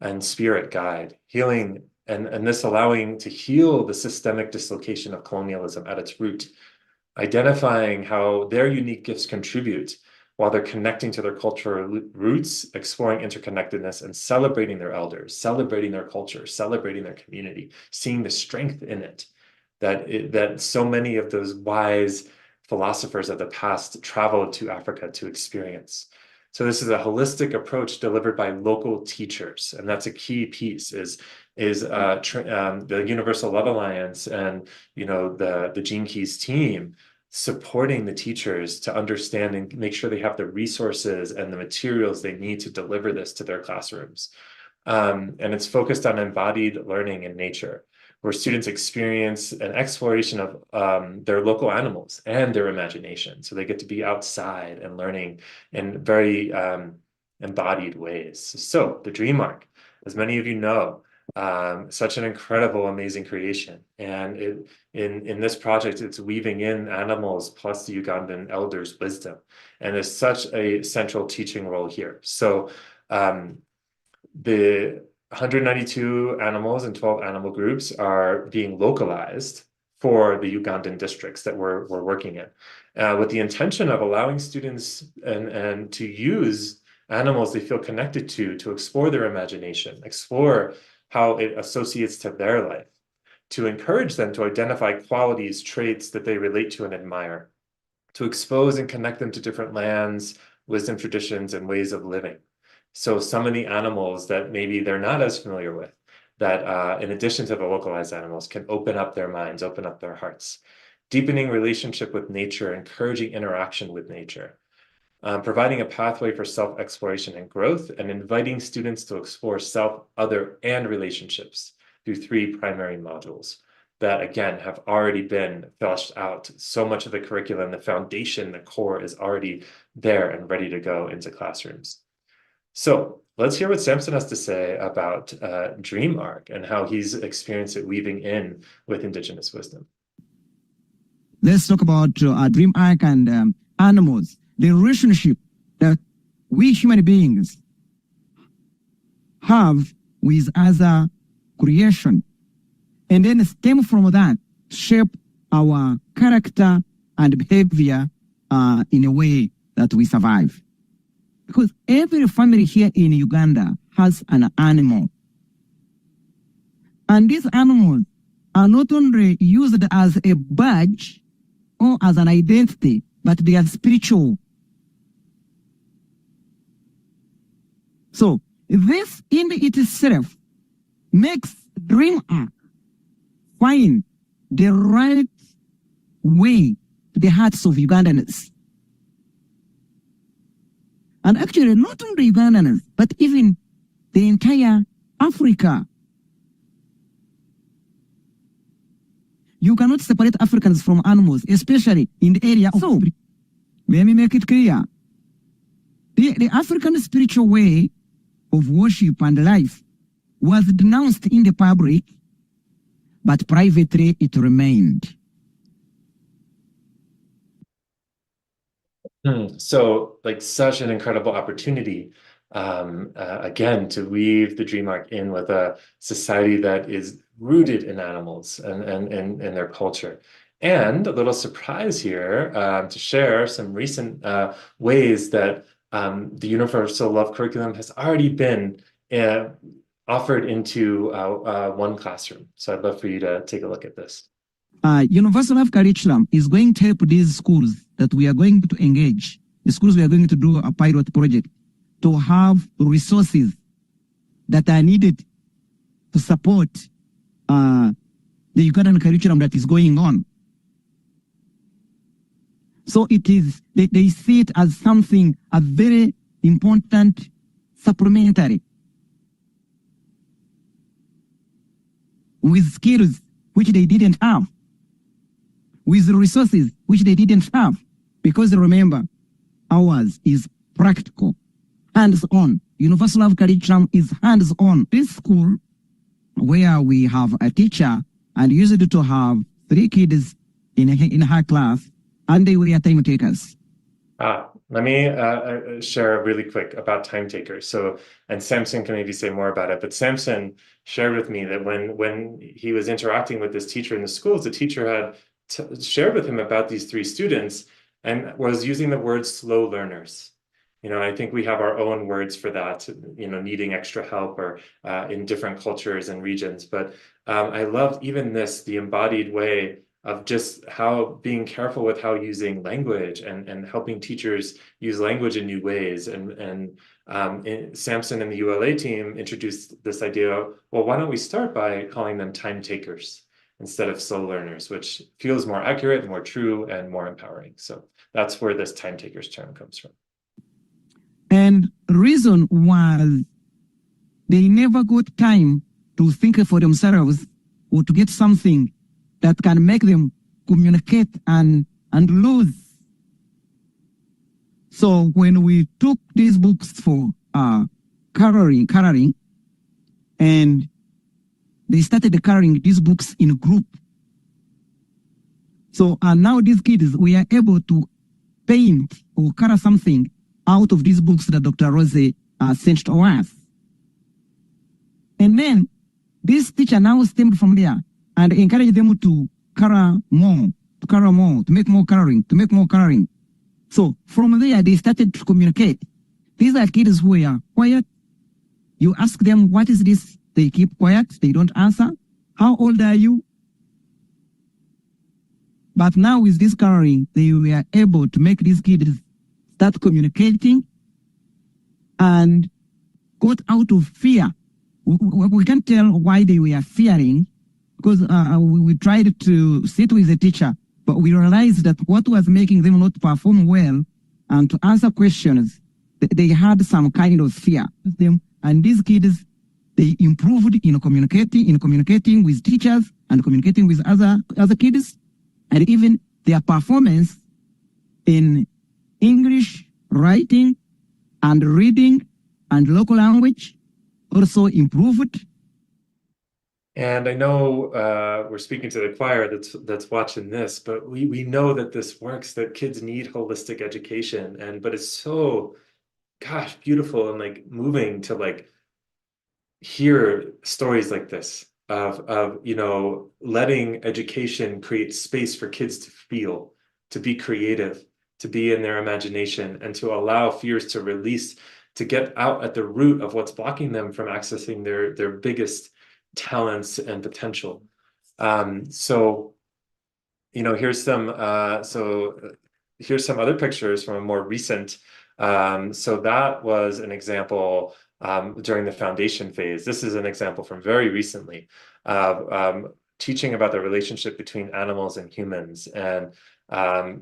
and spirit guide, healing, and this allowing to heal the systemic dislocation of colonialism at its root, identifying how their unique gifts contribute while they're connecting to their cultural roots, exploring interconnectedness, and celebrating their elders, celebrating their culture, celebrating their community, seeing the strength in it, that so many of those wise philosophers of the past traveled to Africa to experience. So this is a holistic approach delivered by local teachers, and that's a key piece. Is the Universal Love Alliance and the Gene Keys team supporting the teachers to understand and make sure they have the resources and the materials they need to deliver this to their classrooms. And it's focused on embodied learning in nature, where students experience an exploration of their local animals and their imagination. So they get to be outside and learning in very embodied ways. So the Dream Arc, as many of you know, such an incredible, amazing creation. And in this project, it's weaving in animals plus the Ugandan elders' wisdom. And there's such a central teaching role here. So the 192 animals and 12 animal groups are being localized for the Ugandan districts that we're working in, with the intention of allowing students and to use animals they feel connected to explore their imagination, explore how it associates to their life, to encourage them to identify qualities, traits that they relate to and admire, to expose and connect them to different lands, wisdom traditions, and ways of living. So some of the animals that maybe they're not as familiar with, that in addition to the localized animals, can open up their minds, open up their hearts. Deepening relationship with nature, encouraging interaction with nature. Providing a pathway for self-exploration and growth, and inviting students to explore self, other, and relationships through 3 primary modules that, again, have already been fleshed out. So much of the curriculum, the foundation, the core is already there and ready to go into classrooms. So let's hear what Samson has to say about Dream Arc and how he's experienced it weaving in with Indigenous wisdom. Let's talk about Dream Arc and animals. The relationship that we human beings have with other creation, and then stem from that, shape our character and behavior in a way that we survive. Because every family here in Uganda has an animal. And these animals are not only used as a badge or as an identity, but they are spiritual. So this in itself makes Dream Arc find the right way to the hearts of Ugandans. And actually, not only Ugandans, but even the entire Africa. You cannot separate Africans from animals, especially in the area of... So, let me make it clear. The African spiritual way of worship and life was denounced in the public, but privately it remained. So, like, such an incredible opportunity, again, to weave the Dream Arc in with a society that is rooted in animals and their culture. And a little surprise here to share some recent ways that the Universal Love Curriculum has already been offered into one classroom. So I'd love for you to take a look at this. Universal Love Curriculum is going to help these schools that we are going to engage, the schools we are going to do a pilot project, to have resources that are needed to support the Ugandan curriculum that is going on. So it is, they see it as something, a very important supplementary with skills which they didn't have, with resources which they didn't have. Because remember, ours is practical, hands-on. Universal Love Curriculum is hands-on. This school, where we have a teacher and used to have 3 kids in her class, and they were time takers. Let me share really quick about time takers. So, and Samson can maybe say more about it, but Samson shared with me that when he was interacting with this teacher in the schools, the teacher had shared with him about these 3 students and was using the word slow learners. You know, I think we have our own words for that, you know, needing extra help or in different cultures and regions. But I loved even this, the embodied way of just how being careful with how using language and helping teachers use language in new ways. And Samson and the ULA team introduced this idea of, well, why don't we start by calling them time takers instead of slow learners, which feels more accurate, more true, and more empowering. So that's where this time takers term comes from. And reason was they never got time to think for themselves or to get something that can make them communicate and lose. So when we took these books for coloring, and they started coloring these books in a group. So now these kids, we are able to paint or color something out of these books that Dr. Rosy sent to us. And then this teacher now stemmed from there and encouraged them to color more, to make more coloring, So from there, they started to communicate. These are kids who are quiet. You ask them, what is this? They keep quiet. They don't answer. How old are you? But now with this coloring, they were able to make these kids start communicating and got out of fear we can't tell why they were fearing, because we tried to sit with the teacher, but we realized that what was making them not perform well and to answer questions, they had some kind of fear. And these kids, they improved in communicating with teachers and communicating with other kids, and even their performance in English, writing, and reading, and local language also improved. And I know we're speaking to the choir that's watching this, but we know that this works, that kids need holistic education, but it's so, gosh, beautiful and like moving to like hear stories like this of you know, letting education create space for kids to feel, to be creative, to be in their imagination, and to allow fears to release, to get out at the root of what's blocking them from accessing their biggest talents and potential. So, you know, here's some other pictures from a more recent. So that was an example during the foundation phase. This is an example from very recently of teaching about the relationship between animals and humans, and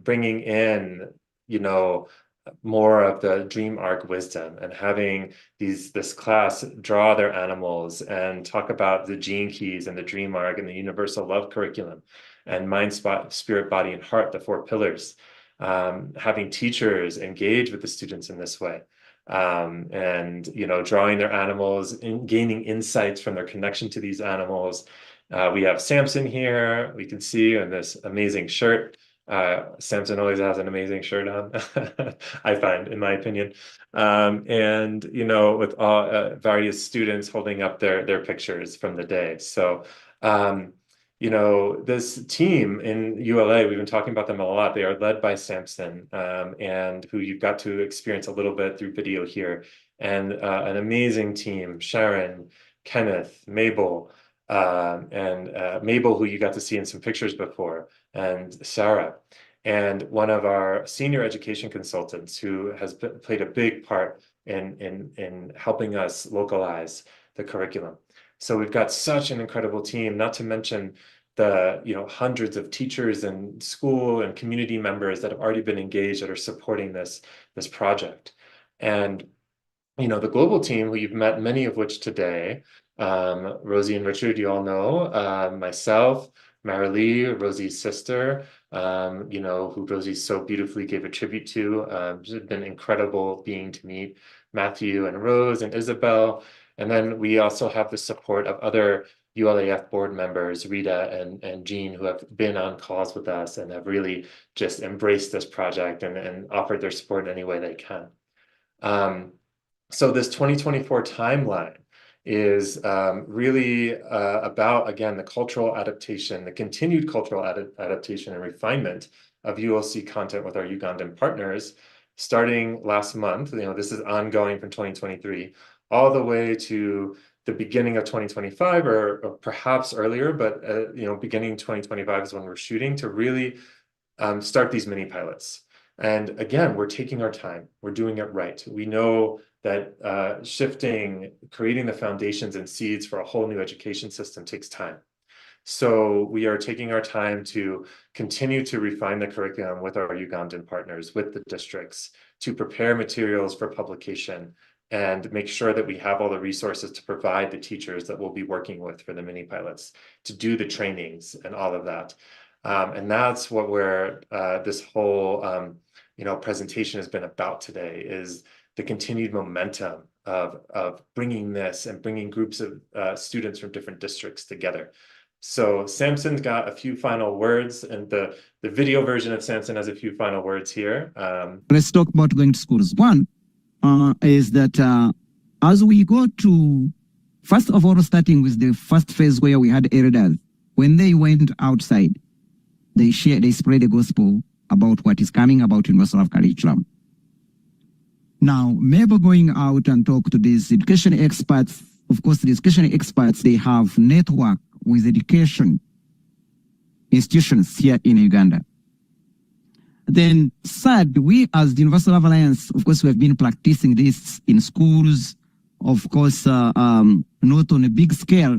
bringing in, you know, more of the dream arc wisdom, and having this class draw their animals and talk about the gene keys and the dream arc and the universal love curriculum and mind, spirit, body, and heart, the 4 pillars. Having teachers engage with the students in this way, and, you know, drawing their animals and gaining insights from their connection to these animals. We have Samson here, we can see in this amazing shirt. Samson always has an amazing shirt on, I find, in my opinion. And, you know, with all various students holding up their pictures from the day. So, you know, this team in ULA, we've been talking about them a lot. They are led by Samson, and who you've got to experience a little bit through video here. And an amazing team, Sharon, Kenneth, Mabel, and Mabel, who you got to see in some pictures before, and Sarah, and one of our senior education consultants who has played a big part in helping us localize the curriculum. So we've got such an incredible team, not to mention the, you know, hundreds of teachers and school and community members that have already been engaged, that are supporting this project. And, you know, the global team, who you've met many of which today, Rosy and Richard, you all know, myself, Marilee, Rosy's sister, you know, who Rosy so beautifully gave a tribute to. It's been an incredible being to meet. Matthew and Rose and Isabel. And then we also have the support of other ULAF board members, Rita and Jean, who have been on calls with us and have really just embraced this project and offered their support in any way they can. So this 2024 timeline is really about, again, the cultural adaptation, the continued cultural adaptation and refinement of ULC content with our Ugandan partners, starting last month. You know, this is ongoing from 2023 all the way to the beginning of 2025, or perhaps earlier, but you know, beginning 2025 is when we're shooting to really start these mini pilots. And again, we're taking our time. We're doing it right. We know that creating the foundations and seeds for a whole new education system takes time. So we are taking our time to continue to refine the curriculum with our Ugandan partners, with the districts, to prepare materials for publication and make sure that we have all the resources to provide the teachers that we'll be working with for the mini pilots, to do the trainings and all of that. And that's what this whole you know, presentation has been about today, is the continued momentum of bringing this and bringing groups of students from different districts together. So Samson's got a few final words, and the video version of Samson has a few final words here. Let's talk about going to schools. One is that as we go to, first of all, starting with the first phase where we had elders, when they went outside, they spread the gospel about what is coming about universal love curriculum. Now, maybe going out and talk to these education experts, of course, the education experts, they have network with education institutions here in Uganda. Then third, we as the Universal Love Alliance, of course, we have been practicing this in schools of course, not on a big scale,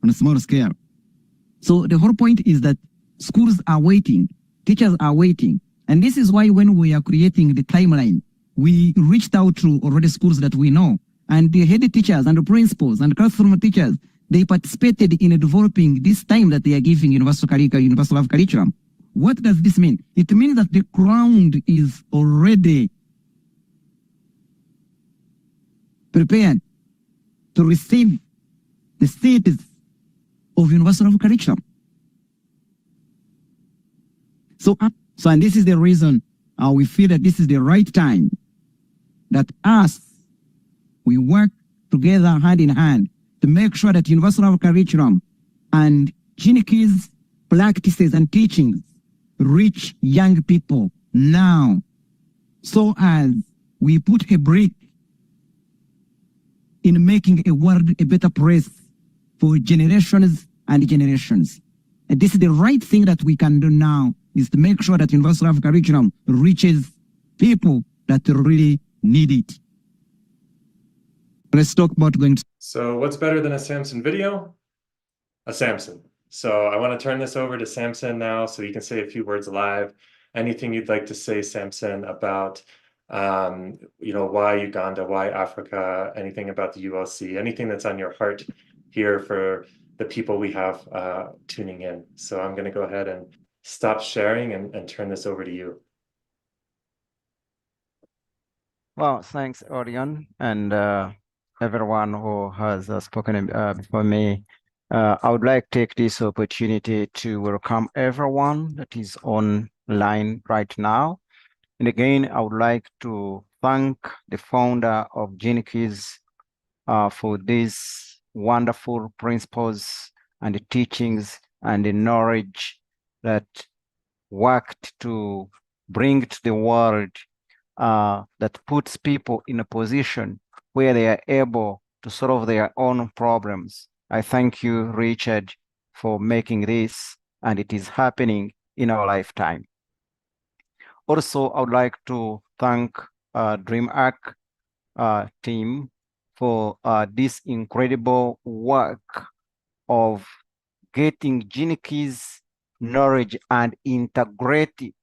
on a small scale. So the whole point is that schools are waiting, teachers are waiting. And this is why when we are creating the timeline, we reached out to already schools that we know, and the head teachers and the principals and classroom teachers, they participated in developing this time that they are giving universal life curriculum. What does this mean? It means that the ground is already prepared to receive the status of universal life curriculum. So and this is the reason we feel that this is the right time that we work together hand in hand to make sure that universal life curriculum and gene keys practices and teachings reach young people now, so as we put a brick in making a world a better place for generations and generations. And this is the right thing that we can do now, is to make sure that universal life curriculum reaches people that really need it. Let's talk about going to... So what's better than a Samson video? A Samson. So I want to turn this over to Samson now so you can say a few words live. Anything you'd like to say, Samson, about why Uganda, why Africa, anything about the ULC, anything that's on your heart here for the people we have tuning in. So I'm going to go ahead and stop sharing and turn this over to you. Well, thanks, Orion, and everyone who has spoken before me. I would like to take this opportunity to welcome everyone that is online right now. And again, I would like to thank the founder of GeneKeys for these wonderful principles and the teachings and the knowledge that worked to bring to the world that puts people in a position where they are able to solve their own problems. I thank you, Richard, for making this, and it is happening in our lifetime. Also, I would like to thank DreamArc team for this incredible work of getting GeneKeys knowledge and integrate it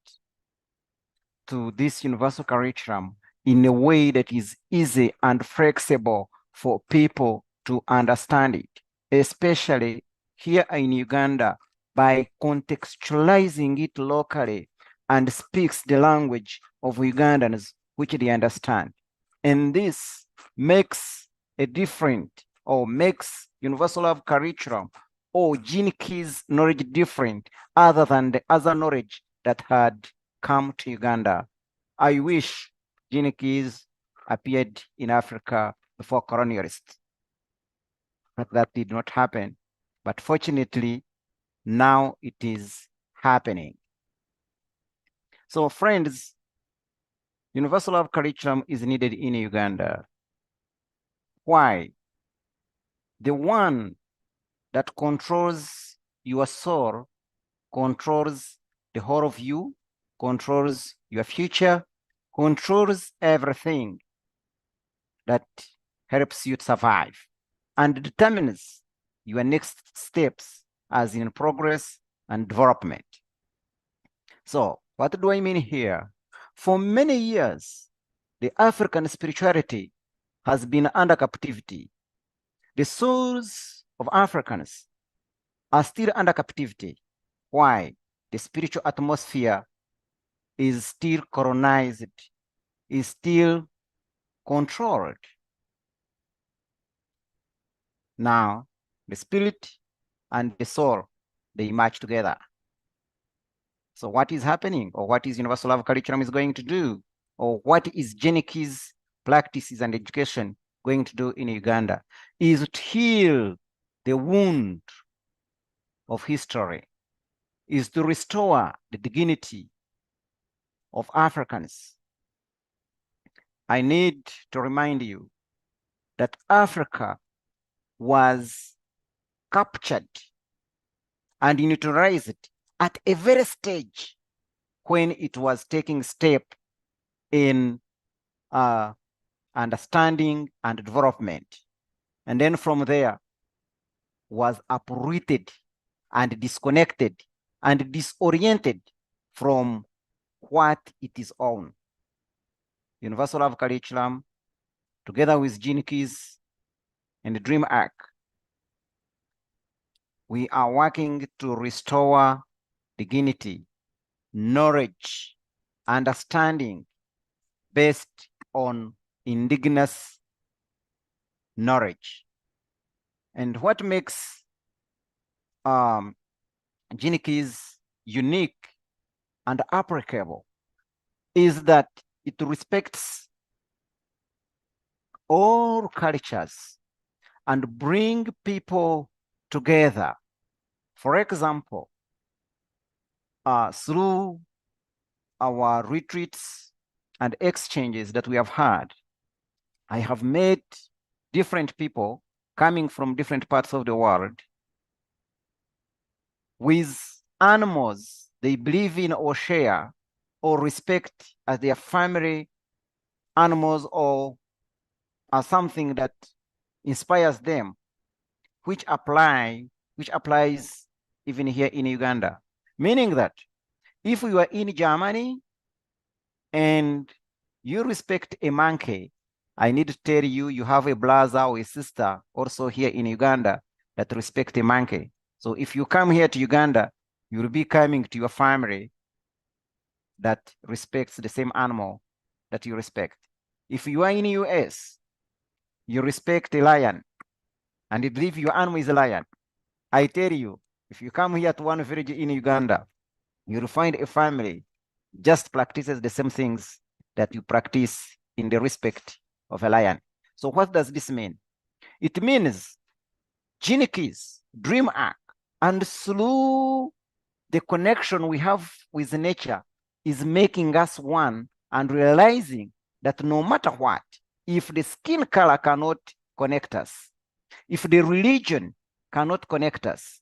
to this universal curriculum in a way that is easy and flexible for people to understand it, especially here in Uganda, by contextualizing it locally and speaks the language of Ugandans, which they understand. And this makes a different, or makes universal life curriculum or GeneKeys knowledge different other than the other knowledge that had come to Uganda. I wish GeneKeys appeared in Africa before colonialists, but that did not happen. But fortunately, now it is happening. So friends, universal life curriculum is needed in Uganda. Why? The one that controls your soul controls the whole of you, controls your future, controls everything that helps you to survive, and determines your next steps as in progress and development. So what do I mean here? For many years, the African spirituality has been under captivity. The souls of Africans are still under captivity. Why? The spiritual atmosphere is still colonized, is still controlled. Now, the spirit and the soul, they match together. So what is happening, or what is universal life curriculum is going to do, or what is GeneKeys practices and education going to do in Uganda, is to heal the wound of history, is to restore the dignity of Africans. I need to remind you that Africa was captured and neutralized at a very stage when it was taking step in understanding, and development. And then from there was uprooted and disconnected and disoriented from what it is on. Universal Love Curriculum, together with Gene Keys and Dream Arc, we are working to restore dignity, knowledge, understanding based on indigenous knowledge. And what makes Gene Keys unique and applicable is that it respects all cultures and bring people together. For example, through our retreats and exchanges that we have had, I have met different people coming from different parts of the world with animals they believe in or share or respect as their family animals or as something that inspires them, which applies even here in Uganda. Meaning that if you are in Germany and you respect a monkey, I need to tell you, you have a brother or a sister also here in Uganda that respect a monkey. So if you come here to Uganda, you will be coming to your family that respects the same animal that you respect. If you are in the US, you respect a lion and you believe your animal is a lion. I tell you, if you come here to one village in Uganda, you'll find a family just practices the same things that you practice in the respect of a lion. So what does this mean? It means Gene Keys, Dream Arc, and through the connection we have with nature is making us one and realizing that no matter what, if the skin color cannot connect us, if the religion cannot connect us,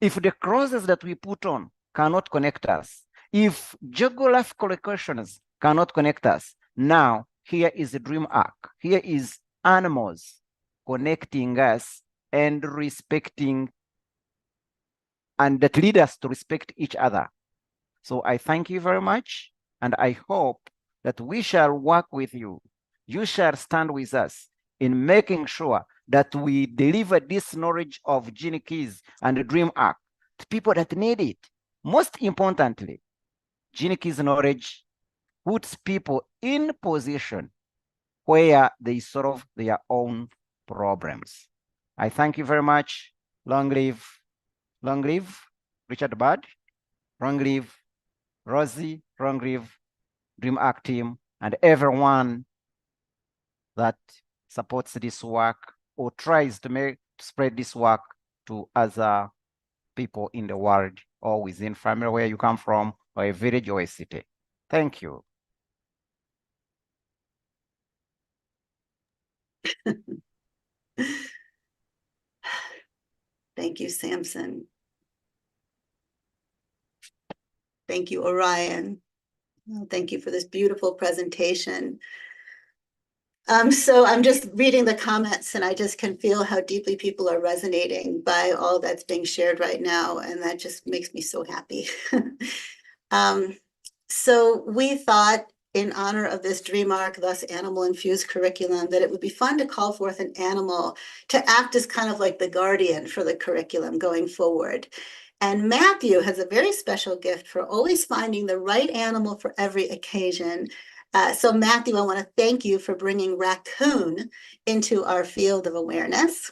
if the crosses that we put on cannot connect us, if geographical locations cannot connect us, now here is the Dream Arc. Here is animals connecting us and respecting, and that lead us to respect each other. So I thank you very much, and I hope that we shall work with you. You shall stand with us in making sure that we deliver this knowledge of Gene Keys and Dream Arc to people that need it. Most importantly, Gene Keys knowledge puts people in position where they solve their own problems. I thank you very much. Long live Richard Bird, long live Rosy, long live Dream Arc team, and everyone that supports this work or tries to spread this work to other people in the world or within family where you come from, or a village or a city. Thank you. Thank you, Samson. Thank you, Orion. Thank you for this beautiful presentation. So I'm just reading the comments and I just can feel how deeply people are resonating by all that's being shared right now. And that just makes me so happy. So we thought, in honor of this Dream Arc, thus animal-infused curriculum, that it would be fun to call forth an animal to act as kind of like the guardian for the curriculum going forward. And Matthew has a very special gift for always finding the right animal for every occasion. So Matthew, I want to thank you for bringing raccoon into our field of awareness.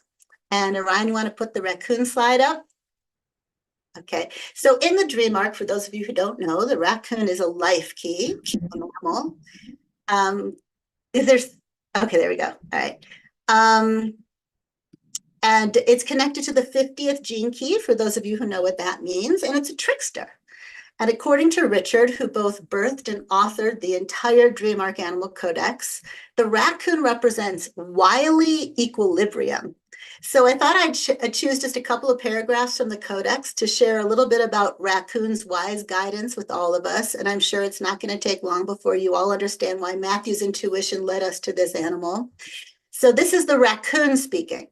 And Orion, you want to put the raccoon slide up? Okay, so in the Dream Arc, for those of you who don't know, the raccoon is a life key, a mammal. Okay, there we go. All right. And it's connected to the 50th gene key, for those of you who know what that means, and it's a trickster. And according to Richard, who both birthed and authored the entire DreamArc Animal Codex, the raccoon represents wily equilibrium. So I thought I'd choose just a couple of paragraphs from the Codex to share a little bit about raccoon's wise guidance with all of us. And I'm sure it's not going to take long before you all understand why Matthew's intuition led us to this animal. So this is the raccoon speaking.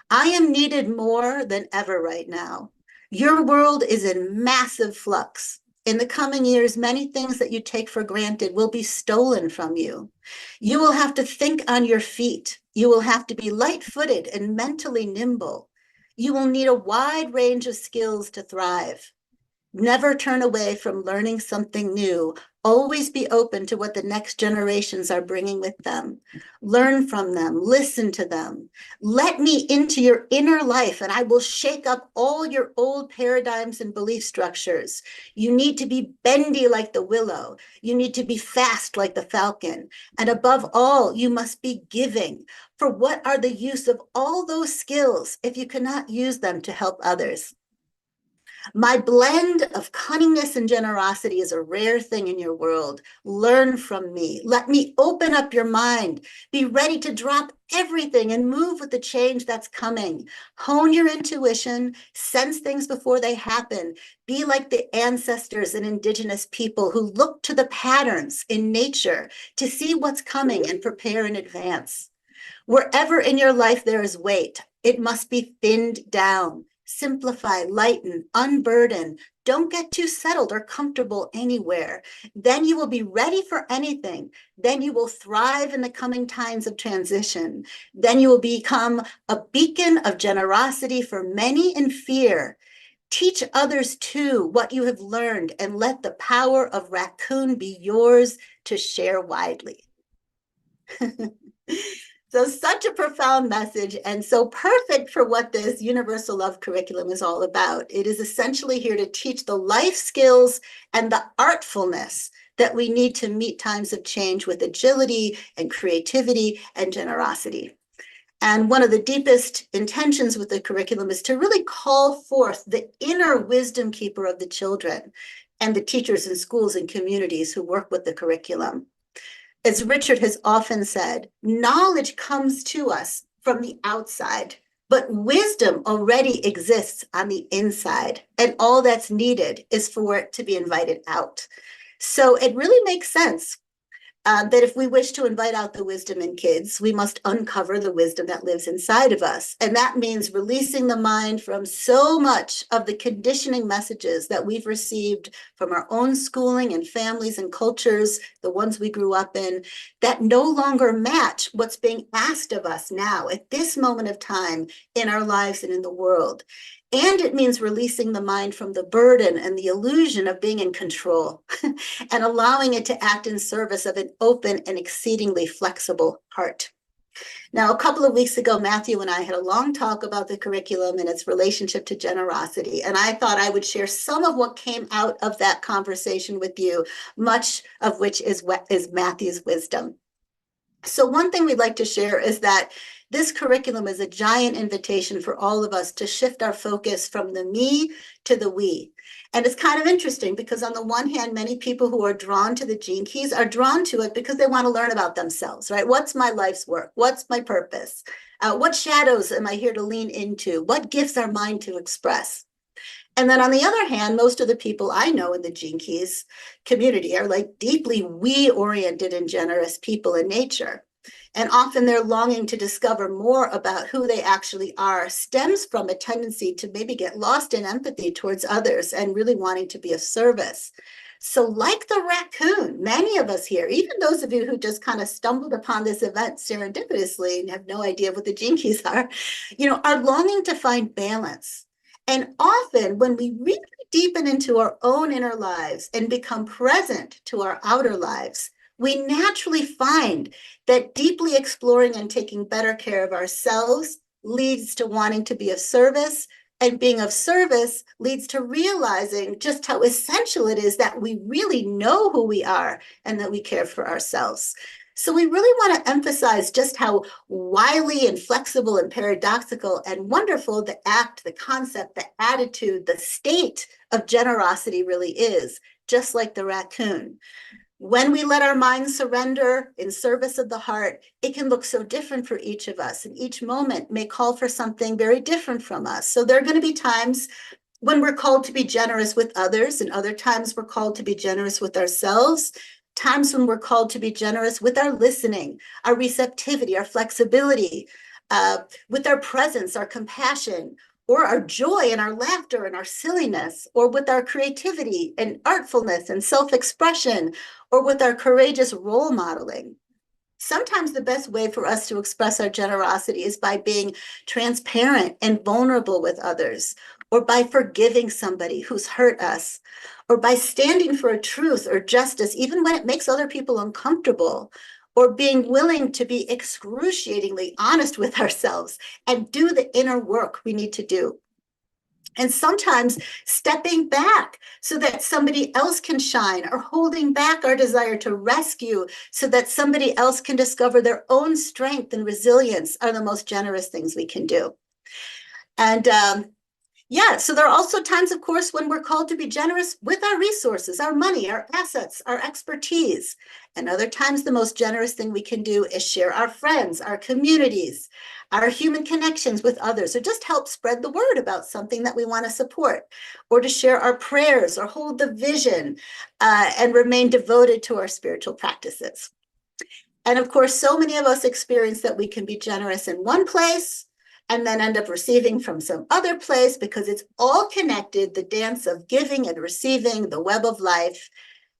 I am needed more than ever right now. Your world is in massive flux. In the coming years, many things that you take for granted will be stolen from you. You will have to think on your feet. You will have to be light-footed and mentally nimble. You will need a wide range of skills to thrive. Never turn away from learning something new. Always be open to what the next generations are bringing with them. Learn from them, listen to them. Let me into your inner life and I will shake up all your old paradigms and belief structures. You need to be bendy like the willow. You need to be fast like the falcon. And above all, you must be giving. For what are the use of all those skills if you cannot use them to help others? My blend of cunningness and generosity is a rare thing in your world. Learn from me. Let me open up your mind. Be ready to drop everything and move with the change that's coming. Hone your intuition. Sense things before they happen. Be like the ancestors and indigenous people who look to the patterns in nature to see what's coming and prepare in advance. Wherever in your life there is weight, it must be thinned down. Simplify, lighten, unburden. Don't get too settled or comfortable anywhere. Then you will be ready for anything. Then you will thrive in the coming times of transition. Then you will become a beacon of generosity for many in fear. Teach others too what you have learned and let the power of raccoon be yours to share widely. So such a profound message and so perfect for what this Universal Love Curriculum is all about. It is essentially here to teach the life skills and the artfulness that we need to meet times of change with agility and creativity and generosity. And one of the deepest intentions with the curriculum is to really call forth the inner wisdom keeper of the children and the teachers in schools and communities who work with the curriculum. As Richard has often said, knowledge comes to us from the outside, but wisdom already exists on the inside, and all that's needed is for it to be invited out. So it really makes sense that if we wish to invite out the wisdom in kids, we must uncover the wisdom that lives inside of us. And that means releasing the mind from so much of the conditioning messages that we've received from our own schooling and families and cultures, the ones we grew up in, that no longer match what's being asked of us now at this moment of time in our lives and in the world. And it means releasing the mind from the burden and the illusion of being in control and allowing it to act in service of an open and exceedingly flexible heart. Now, a couple of weeks ago, Matthew and I had a long talk about the curriculum and its relationship to generosity. And I thought I would share some of what came out of that conversation with you, much of which is Matthew's wisdom. So one thing we'd like to share is that this curriculum is a giant invitation for all of us to shift our focus from the me to the we. And it's kind of interesting because on the one hand, many people who are drawn to the Gene Keys are drawn to it because they want to learn about themselves, right? What's my life's work? What's my purpose? What shadows am I here to lean into? What gifts are mine to express? And then on the other hand, most of the people I know in the Gene Keys community are like deeply we-oriented and generous people in nature. And often their longing to discover more about who they actually are stems from a tendency to maybe get lost in empathy towards others and really wanting to be of service. So like the raccoon, many of us here, even those of you who just kind of stumbled upon this event serendipitously and have no idea what the Gene Keys are, are longing to find balance. And often when we really deepen into our own inner lives and become present to our outer lives, we naturally find that deeply exploring and taking better care of ourselves leads to wanting to be of service, and being of service leads to realizing just how essential it is that we really know who we are and that we care for ourselves. So we really want to emphasize just how wily and flexible and paradoxical and wonderful the act, the concept, the attitude, the state of generosity really is, just like the raccoon. When we let our minds surrender in service of the heart, it can look so different for each of us, and each moment may call for something very different from us. So there are going to be times when we're called to be generous with others, and other times we're called to be generous with ourselves, times when we're called to be generous with our listening, our receptivity, our flexibility, with our presence, our compassion, or our joy and our laughter and our silliness, or with our creativity and artfulness and self-expression, or with our courageous role modeling. Sometimes the best way for us to express our generosity is by being transparent and vulnerable with others, or by forgiving somebody who's hurt us, or by standing for a truth or justice, even when it makes other people uncomfortable, or being willing to be excruciatingly honest with ourselves and do the inner work we need to do. And sometimes stepping back so that somebody else can shine, or holding back our desire to rescue so that somebody else can discover their own strength and resilience, are the most generous things we can do. And yeah, so there are also times, of course, when we're called to be generous with our resources, our money, our assets, our expertise. And other times, the most generous thing we can do is share our friends, our communities, our human connections with others, or just help spread the word about something that we want to support, or to share our prayers, or hold the vision, and remain devoted to our spiritual practices. And of course, so many of us experience that we can be generous in one place and then end up receiving from some other place, because it's all connected, the dance of giving and receiving, the web of life.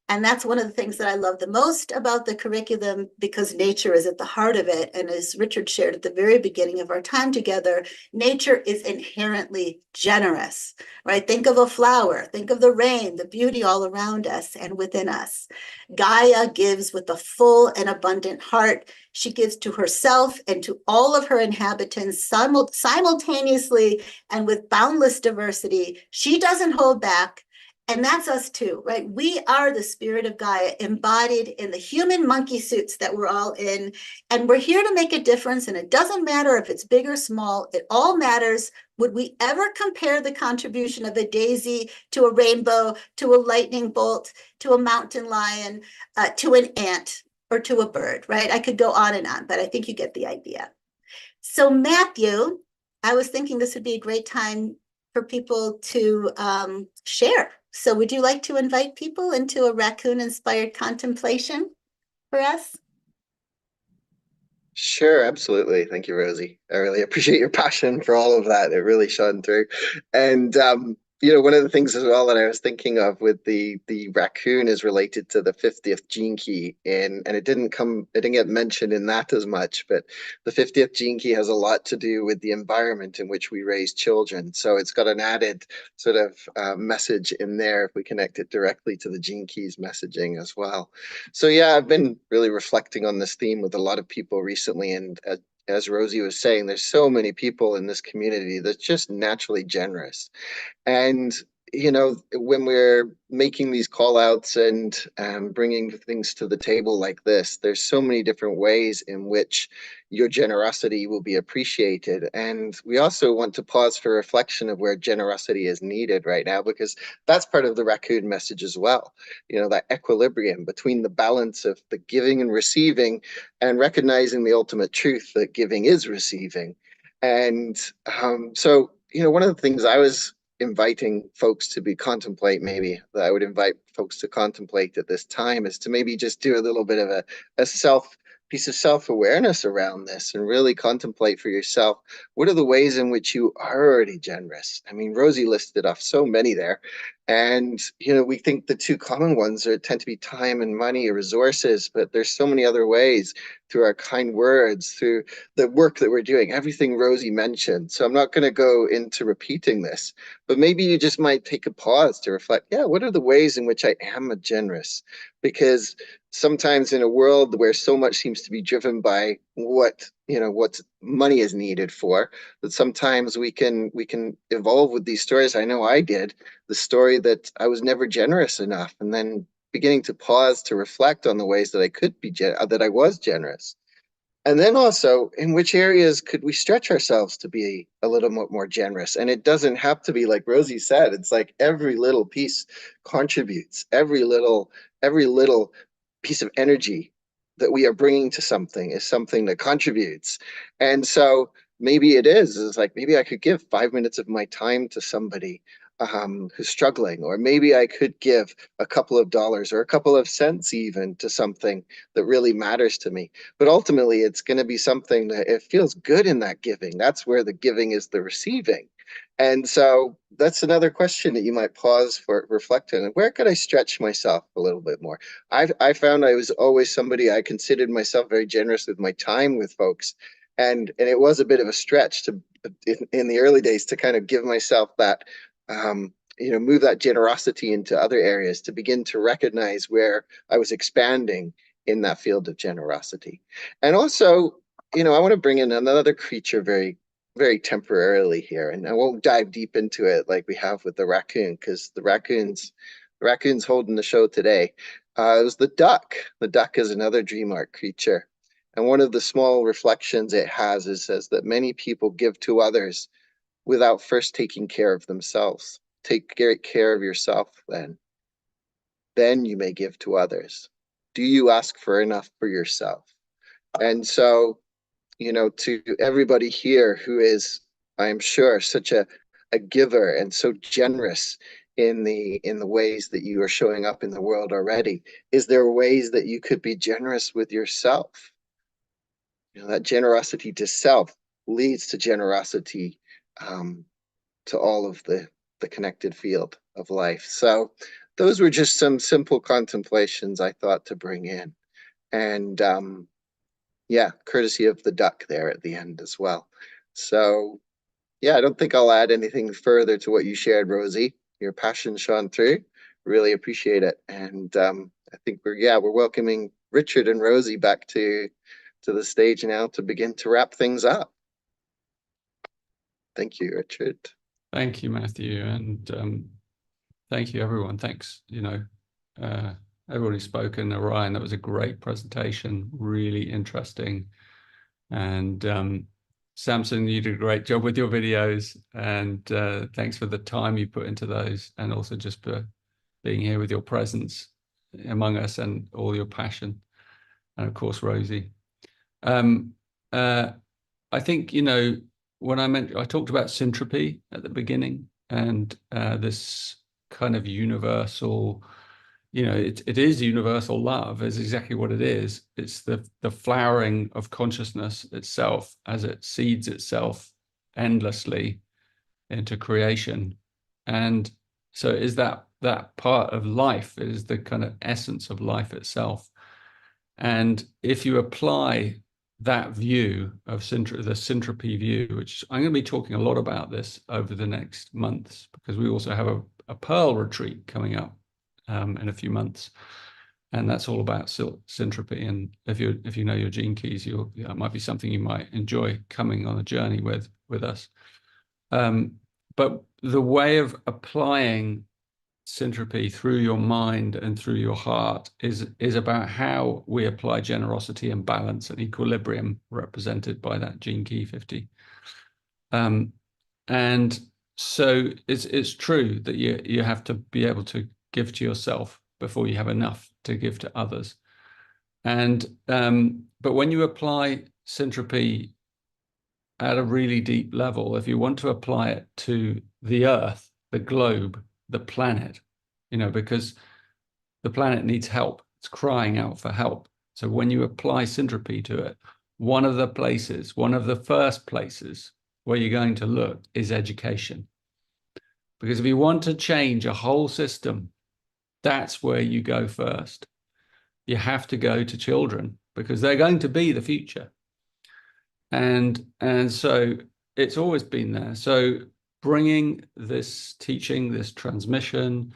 And that's one of the things that I love the most about the curriculum, because nature is at the heart of it. And as Richard shared at the very beginning of our time together, nature is inherently generous, right? Think of a flower, think of the rain, the beauty all around us and within us. Gaia gives with a full and abundant heart. She gives to herself and to all of her inhabitants simultaneously and with boundless diversity. She doesn't hold back. And that's us too, right? We are the spirit of Gaia embodied in the human monkey suits that we're all in. And we're here to make a difference. And it doesn't matter if it's big or small. It all matters. Would we ever compare the contribution of a daisy to a rainbow, to a lightning bolt, to a mountain lion, to an ant, or to a bird, right? I could go on, but I think you get the idea. So Matthew, I was thinking this would be a great time for people to share. So would you like to invite people into a raccoon-inspired contemplation for us? Sure, absolutely. Thank you, Rosie. I really appreciate your passion for all of that. It really shone through. And one of the things as well that I was thinking of with the raccoon is related to the 50th gene key, and it didn't get mentioned in that as much, but the 50th gene key has a lot to do with the environment in which we raise children. So it's got an added sort of message in there if we connect it directly to the gene keys messaging as well. So yeah, I've been really reflecting on this theme with a lot of people recently, and as Rosie was saying, there's so many people in this community that's just naturally generous. And, when we're making these call outs and bringing things to the table like this, there's so many different ways in which your generosity will be appreciated. And we also want to pause for reflection of where generosity is needed right now, because that's part of the raccoon message as well. That equilibrium between the balance of the giving and receiving, and recognizing the ultimate truth that giving is receiving. And so, one of the things I was inviting folks to maybe that I would invite folks to contemplate at this time, is to maybe just do a little bit of a piece of self-awareness around this, and really contemplate for yourself, what are the ways in which you are already generous? I mean, Rosie listed off so many there. And, we think the two common ones tend to be time and money or resources, but there's so many other ways, through our kind words, through the work that we're doing, everything Rosie mentioned. So I'm not going to go into repeating this, but maybe you just might take a pause to reflect, what are the ways in which I am generous? Because sometimes in a world where so much seems to be driven by what money is needed for, that sometimes we can evolve with these stories. I know I did, the story that I was never generous enough, and then beginning to pause to reflect on the ways that I could be that I was generous. And then also, in which areas could we stretch ourselves to be a little more generous? And it doesn't have to be like Rosy said, it's like every little piece contributes, every little piece of energy that we are bringing to something is something that contributes. And so maybe it's like, maybe I could give 5 minutes of my time to somebody who's struggling, or maybe I could give a couple of dollars or a couple of cents even to something that really matters to me. But ultimately, it's going to be something that it feels good in that giving. That's where the giving is the receiving. And so that's another question that you might pause for, reflect on. Where could I stretch myself a little bit more? I found I was always somebody, I considered myself very generous with my time with folks. And it was a bit of a stretch to in the early days to kind of give myself that move that generosity into other areas, to begin to recognize where I was expanding in that field of generosity. And also, I want to bring in another creature very, very temporarily here. And I won't dive deep into it like we have with the raccoon, because the raccoon's holding the show today. It was the duck. The duck is another dream arc creature. And one of the small reflections it has says that many people give to others without first taking care of themselves. Take great care of yourself then you may give to others. Do you ask for enough for yourself? And so, to everybody here who is, I am sure, such a giver and so generous in the ways that you are showing up in the world already, is there ways that you could be generous with yourself? That generosity to self leads to generosity to all of the connected field of life. So those were just some simple contemplations I thought to bring in. And yeah, courtesy of the duck there at the end as well. So yeah, I don't think I'll add anything further to what you shared, Rosy. Your passion shone through. Really appreciate it. And I think we're welcoming Richard and Rosy back to the stage now to begin to wrap things up. Thank you, Richard. Thank you, Matthew, and thank you, everyone. Thanks, everybody spoken. Orion, that was a great presentation, really interesting. And Samson, you did a great job with your videos, and thanks for the time you put into those, and also just for being here with your presence among us and all your passion. And of course, Rosy. I think, when I talked about syntropy at the beginning, and this kind of universal, it is universal love, is exactly what it is. It's the flowering of consciousness itself as it seeds itself endlessly into creation. And so is that part of life, is the kind of essence of life itself. And if you apply that view of the Syntropy view, which I'm going to be talking a lot about this over the next months, because we also have a Pearl retreat coming up in a few months, and that's all about Syntropy. And if you know your gene keys, it might be something you might enjoy coming on a journey with us. But the way of applying Syntropy through your mind and through your heart is about how we apply generosity and balance and equilibrium, represented by that gene key 50. And so it's true that you have to be able to give to yourself before you have enough to give to others. And but when you apply Syntropy at a really deep level, if you want to apply it to the earth, the globe, the planet, because the planet needs help. It's crying out for help. So when you apply Syntropy to it, one of the first places where you're going to look is education. Because if you want to change a whole system, that's where you go first. You have to go to children, because they're going to be the future. And so it's always been there. So bringing this teaching, this transmission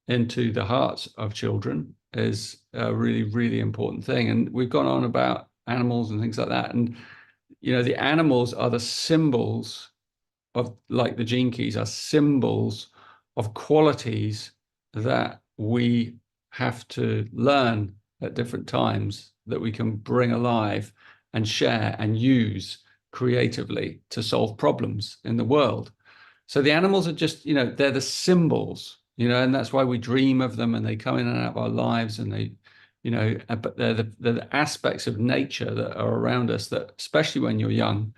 into the hearts of children is a really, really important thing. And we've gone on about animals and things like that. And, the animals are the symbols of, like the gene keys are symbols of qualities that we have to learn at different times that we can bring alive and share and use creatively to solve problems in the world. So the animals are just, they're the symbols, and that's why we dream of them and they come in and out of our lives, and they, but they're the aspects of nature that are around us that, especially when you're young,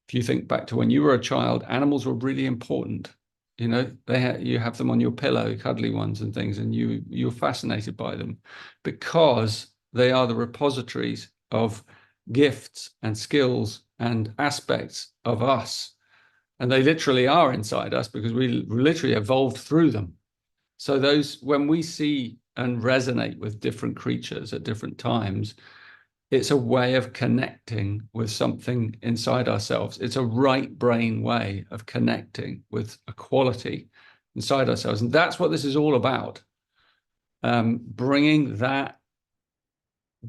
if you think back to when you were a child, animals were really important. You have them on your pillow, cuddly ones and things, and you're fascinated by them because they are the repositories of gifts and skills and aspects of us. And they literally are inside us because we literally evolved through them. So when we see and resonate with different creatures at different times, it's a way of connecting with something inside ourselves. It's a right brain way of connecting with a quality inside ourselves. And that's what this is all about. Bringing that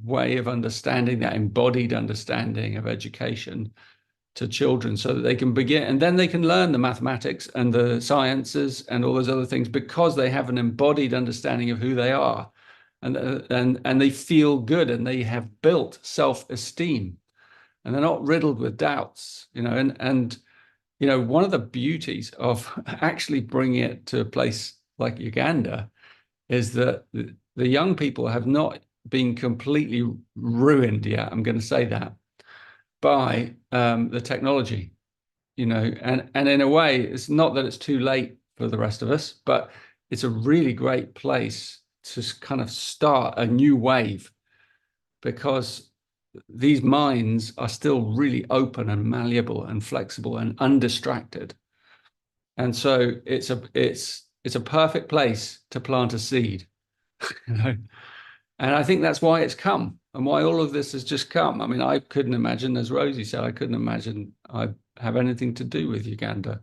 way of understanding, that embodied understanding of education to children so that they can begin, and then they can learn the mathematics and the sciences and all those other things because they have an embodied understanding of who they are. And they feel good, and they have built self-esteem, and they're not riddled with doubts, and one of the beauties of actually bringing it to a place like Uganda is that the young people have not been completely ruined yet, I'm going to say that, by the technology, and in a way, it's not that it's too late for the rest of us, but it's a really great place to kind of start a new wave, because these minds are still really open and malleable and flexible and undistracted. And so it's a perfect place to plant a seed, And I think that's why it's come, and why all of this has just come. I mean, I couldn't imagine, as Rosie said, I couldn't imagine I have anything to do with Uganda,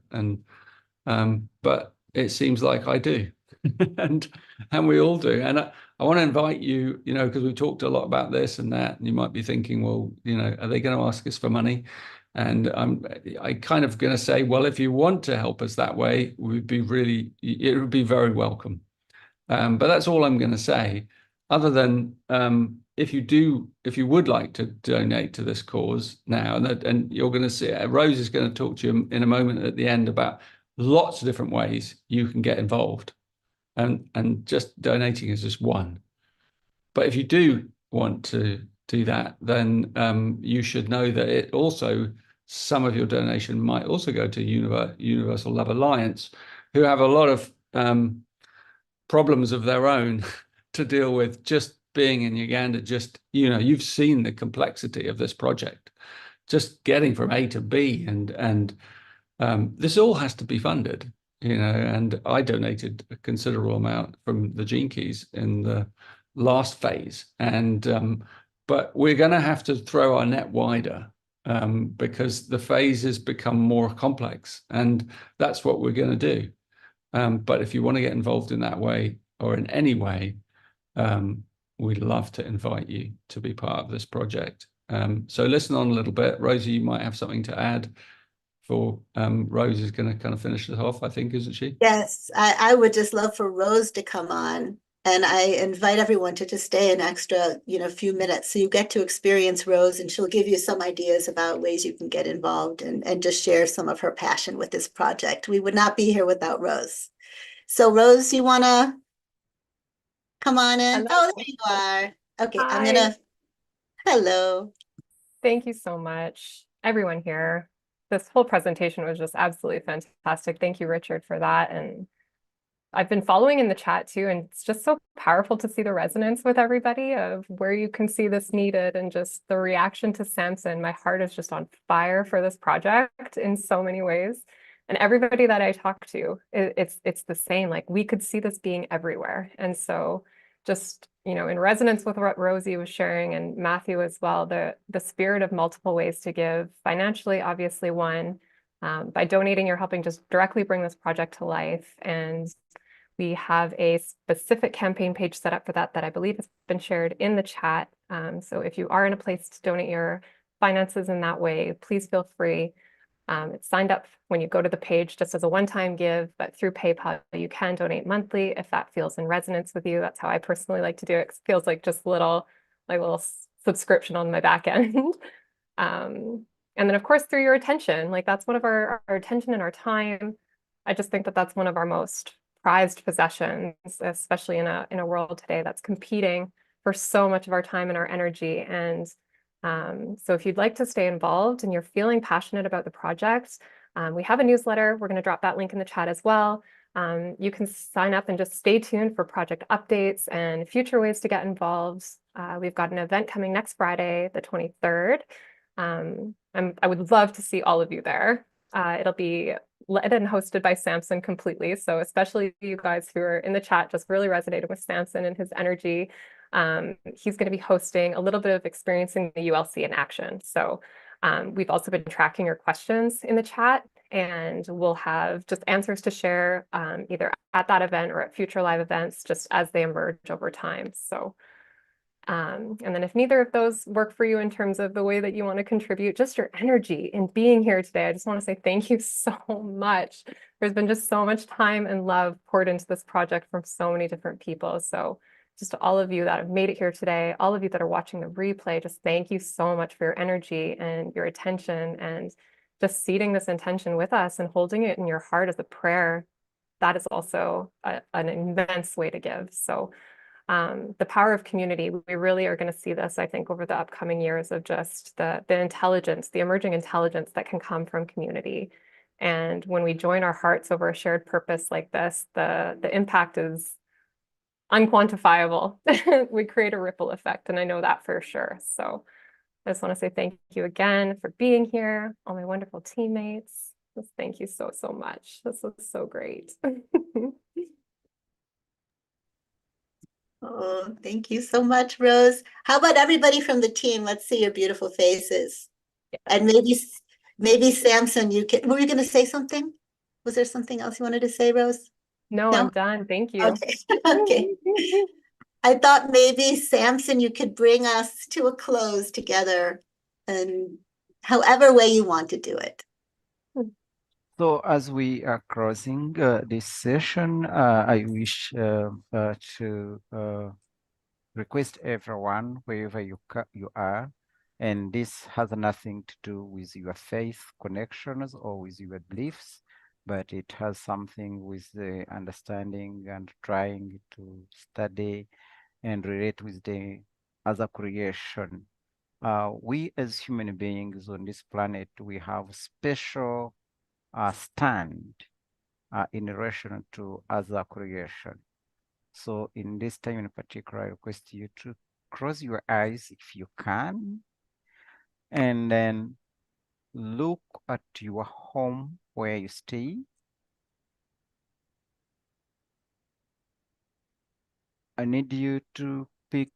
but it seems like I do. and we all do. And I want to invite you, because we talked a lot about this and that, and you might be thinking, well, are they going to ask us for money? And I kind of going to say, well, if you want to help us that way, it would be very welcome. But that's all I'm going to say, other than if you would like to donate to this cause now, and you're going to see, Rose is going to talk to you in a moment at the end about lots of different ways you can get involved. And just donating is just one. But if you do want to do that, then you should know that some of your donation might also go to Universal Love Alliance, who have a lot of problems of their own to deal with, just being in Uganda. You've seen the complexity of this project, just getting from A to B, and this all has to be funded. And I donated a considerable amount from the Gene Keys in the last phase. But we're going to have to throw our net wider because the phases become more complex, and that's what we're going to do. But if you want to get involved in that way or in any way, we'd love to invite you to be part of this project. So listen on a little bit. Rosie, you might have something to add. Rose is going to kind of finish it off, I think, isn't she? Yes, I would just love for Rose to come on, and I invite everyone to just stay an extra, few minutes, so you get to experience Rose, and she'll give you some ideas about ways you can get involved and just share some of her passion with this project. We would not be here without Rose. So Rose, you want to come on in? Hello. Oh, there you are. Okay, Hi. Hello. Thank you so much, everyone here. This whole presentation was just absolutely fantastic. Thank you, Richard, for that. And I've been following in the chat too, and it's just so powerful to see the resonance with everybody of where you can see this needed, and just the reaction to Samson. My heart is just on fire for this project in so many ways. And everybody that I talk to, it's the same, like we could see this being everywhere. And so just, in resonance with what Rosie was sharing, and Matthew as well, the spirit of multiple ways to give, financially, obviously one, by donating, you're helping just directly bring this project to life. And we have a specific campaign page set up for that I believe has been shared in the chat. So if you are in a place to donate your finances in that way, please feel free. It's signed up when you go to the page just as a one-time give, but through PayPal, you can donate monthly if that feels in resonance with you. That's how I personally like to do it. It feels like just little subscription on my back end. And then of course, through your attention, like that's one of our attention and our time. I just think that that's one of our most prized possessions, especially in a world today that's competing for so much of our time and our energy. And so if you'd like to stay involved and you're feeling passionate about the project, we have a newsletter. We're going to drop that link in the chat as well. You can sign up and just stay tuned for project updates and future ways to get involved. We've got an event coming next Friday, the 23rd. I would love to see all of you there. It'll be led and hosted by Samson completely. So especially you guys who are in the chat just really resonated with Samson and his energy. He's going to be hosting a little bit of experiencing the ULC in action. So we've also been tracking your questions in the chat, and we'll have just answers to share either at that event or at future live events just as they emerge over time. So and then if neither of those work for you in terms of the way that you want to contribute, just your energy in being here today, I just want to say thank you so much. There's been just so much time and love poured into this project from so many different people. So just to all of you that have made it here today, all of you that are watching the replay, just thank you so much for your energy and your attention and just seeding this intention with us and holding it in your heart as a prayer. That is also an immense way to give. So the power of community, we really are going to see this, I think, over the upcoming years of just the intelligence, the emerging intelligence that can come from community. And when we join our hearts over a shared purpose like this, the impact is unquantifiable. We create a ripple effect, and I know that for sure. So I just want to say thank you again for being here, all my wonderful teammates. Just thank you so, so much. This was so great. Oh, thank you so much, Rose. How about everybody from the team? Let's see your beautiful faces. Yeah. And maybe Samson, were you going to say something? Was there something else you wanted to say, Rose? No, I'm done. Thank you. Okay. Okay. I thought maybe Samson, you could bring us to a close together, and however way you want to do it. So as we are closing this session, I wish to request everyone, wherever you are, and this has nothing to do with your faith connections or with your beliefs, but it has something with the understanding and trying to study and relate with the other creation. We as human beings on this planet, we have special stand in relation to other creation. So in this time in particular, I request you to close your eyes if you can, and then look at your home where you stay. I need you to pick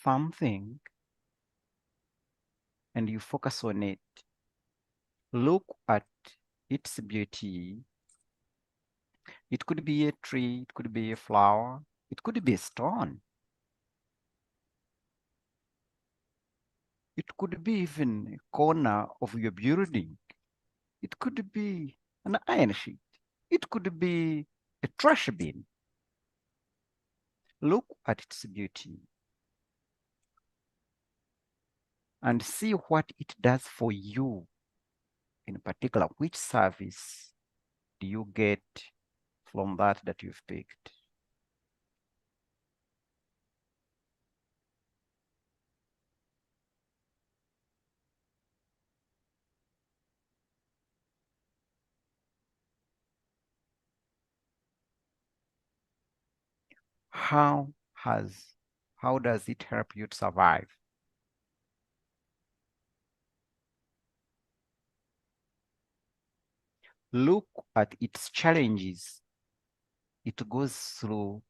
something and you focus on it. Look at its beauty. It could be a tree, it could be a flower, it could be a stone. It could be even a corner of your building. It could be an iron sheet. It could be a trash bin. Look at its beauty and see what it does for you. In particular, which service do you get from that you've picked? How does it help you to survive? Look at its challenges it goes through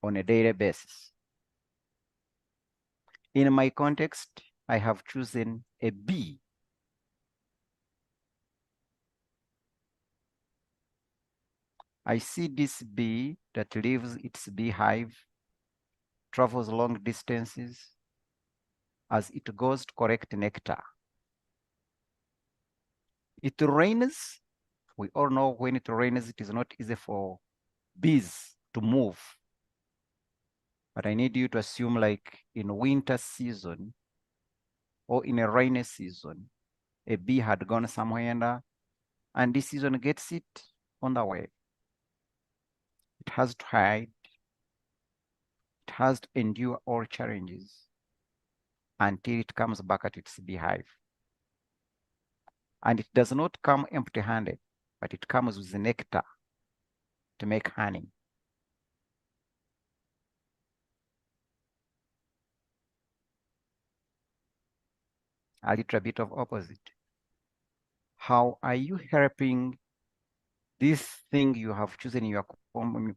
on a daily basis. In my context, I have chosen a bee. I see this bee that leaves its beehive, travels long distances as it goes to collect nectar. It rains. We all know when it rains, it is not easy for bees to move. But I need you to assume like in winter season or in a rainy season, a bee had gone somewhere and this season gets it on the way. It has to hide. It has to endure all challenges until it comes back at its beehive. And it does not come empty-handed, but it comes with the nectar to make honey. A little bit of opposite. How are you helping this thing you have chosen in your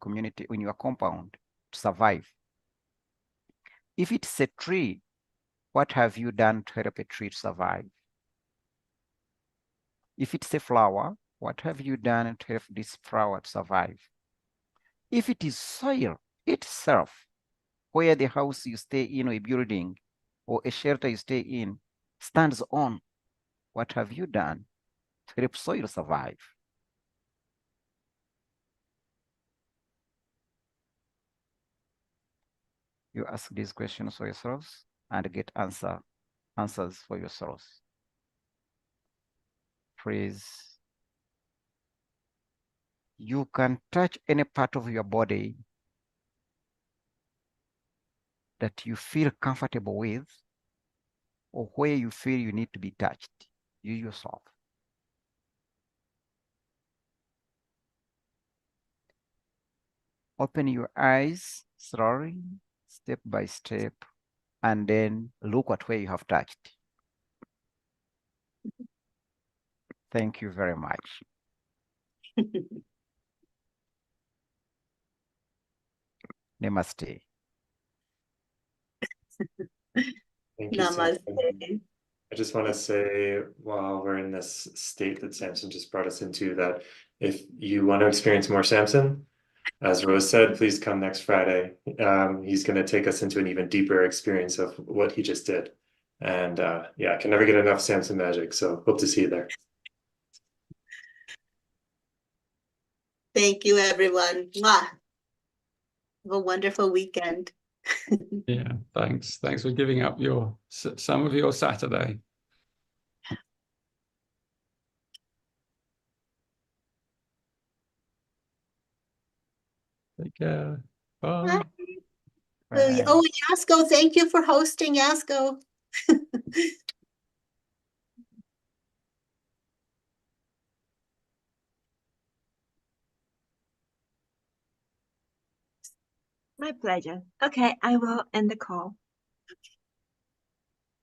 community, in your compound, to survive? If it's a tree, what have you done to help a tree to survive? If it's a flower, what have you done to help this flower to survive? If it is soil itself, where the house you stay in or a building or a shelter you stay in stands on, what have you done to help soil survive? You ask these questions for yourselves and get answers for yourselves. Please. You can touch any part of your body that you feel comfortable with or where you feel you need to be touched. You yourself. Open your eyes slowly, step by step, and then look at where you have touched. Thank you very much. Namaste. Thank you so much. Namaste. I just want to say, while we're in this state that Samson just brought us into, that if you want to experience more Samson, as Rose said, please come next Friday. He's going to take us into an even deeper experience of what he just did. And yeah, I can never get enough Samson magic. So hope to see you there. Thank you, everyone. Mwah. Have a wonderful weekend. Yeah, thanks. Thanks for giving up some of your Saturday. Take care. Bye. Bye. Oh, Yasko, thank you for hosting, Yasko. My pleasure. Okay, I will end the call.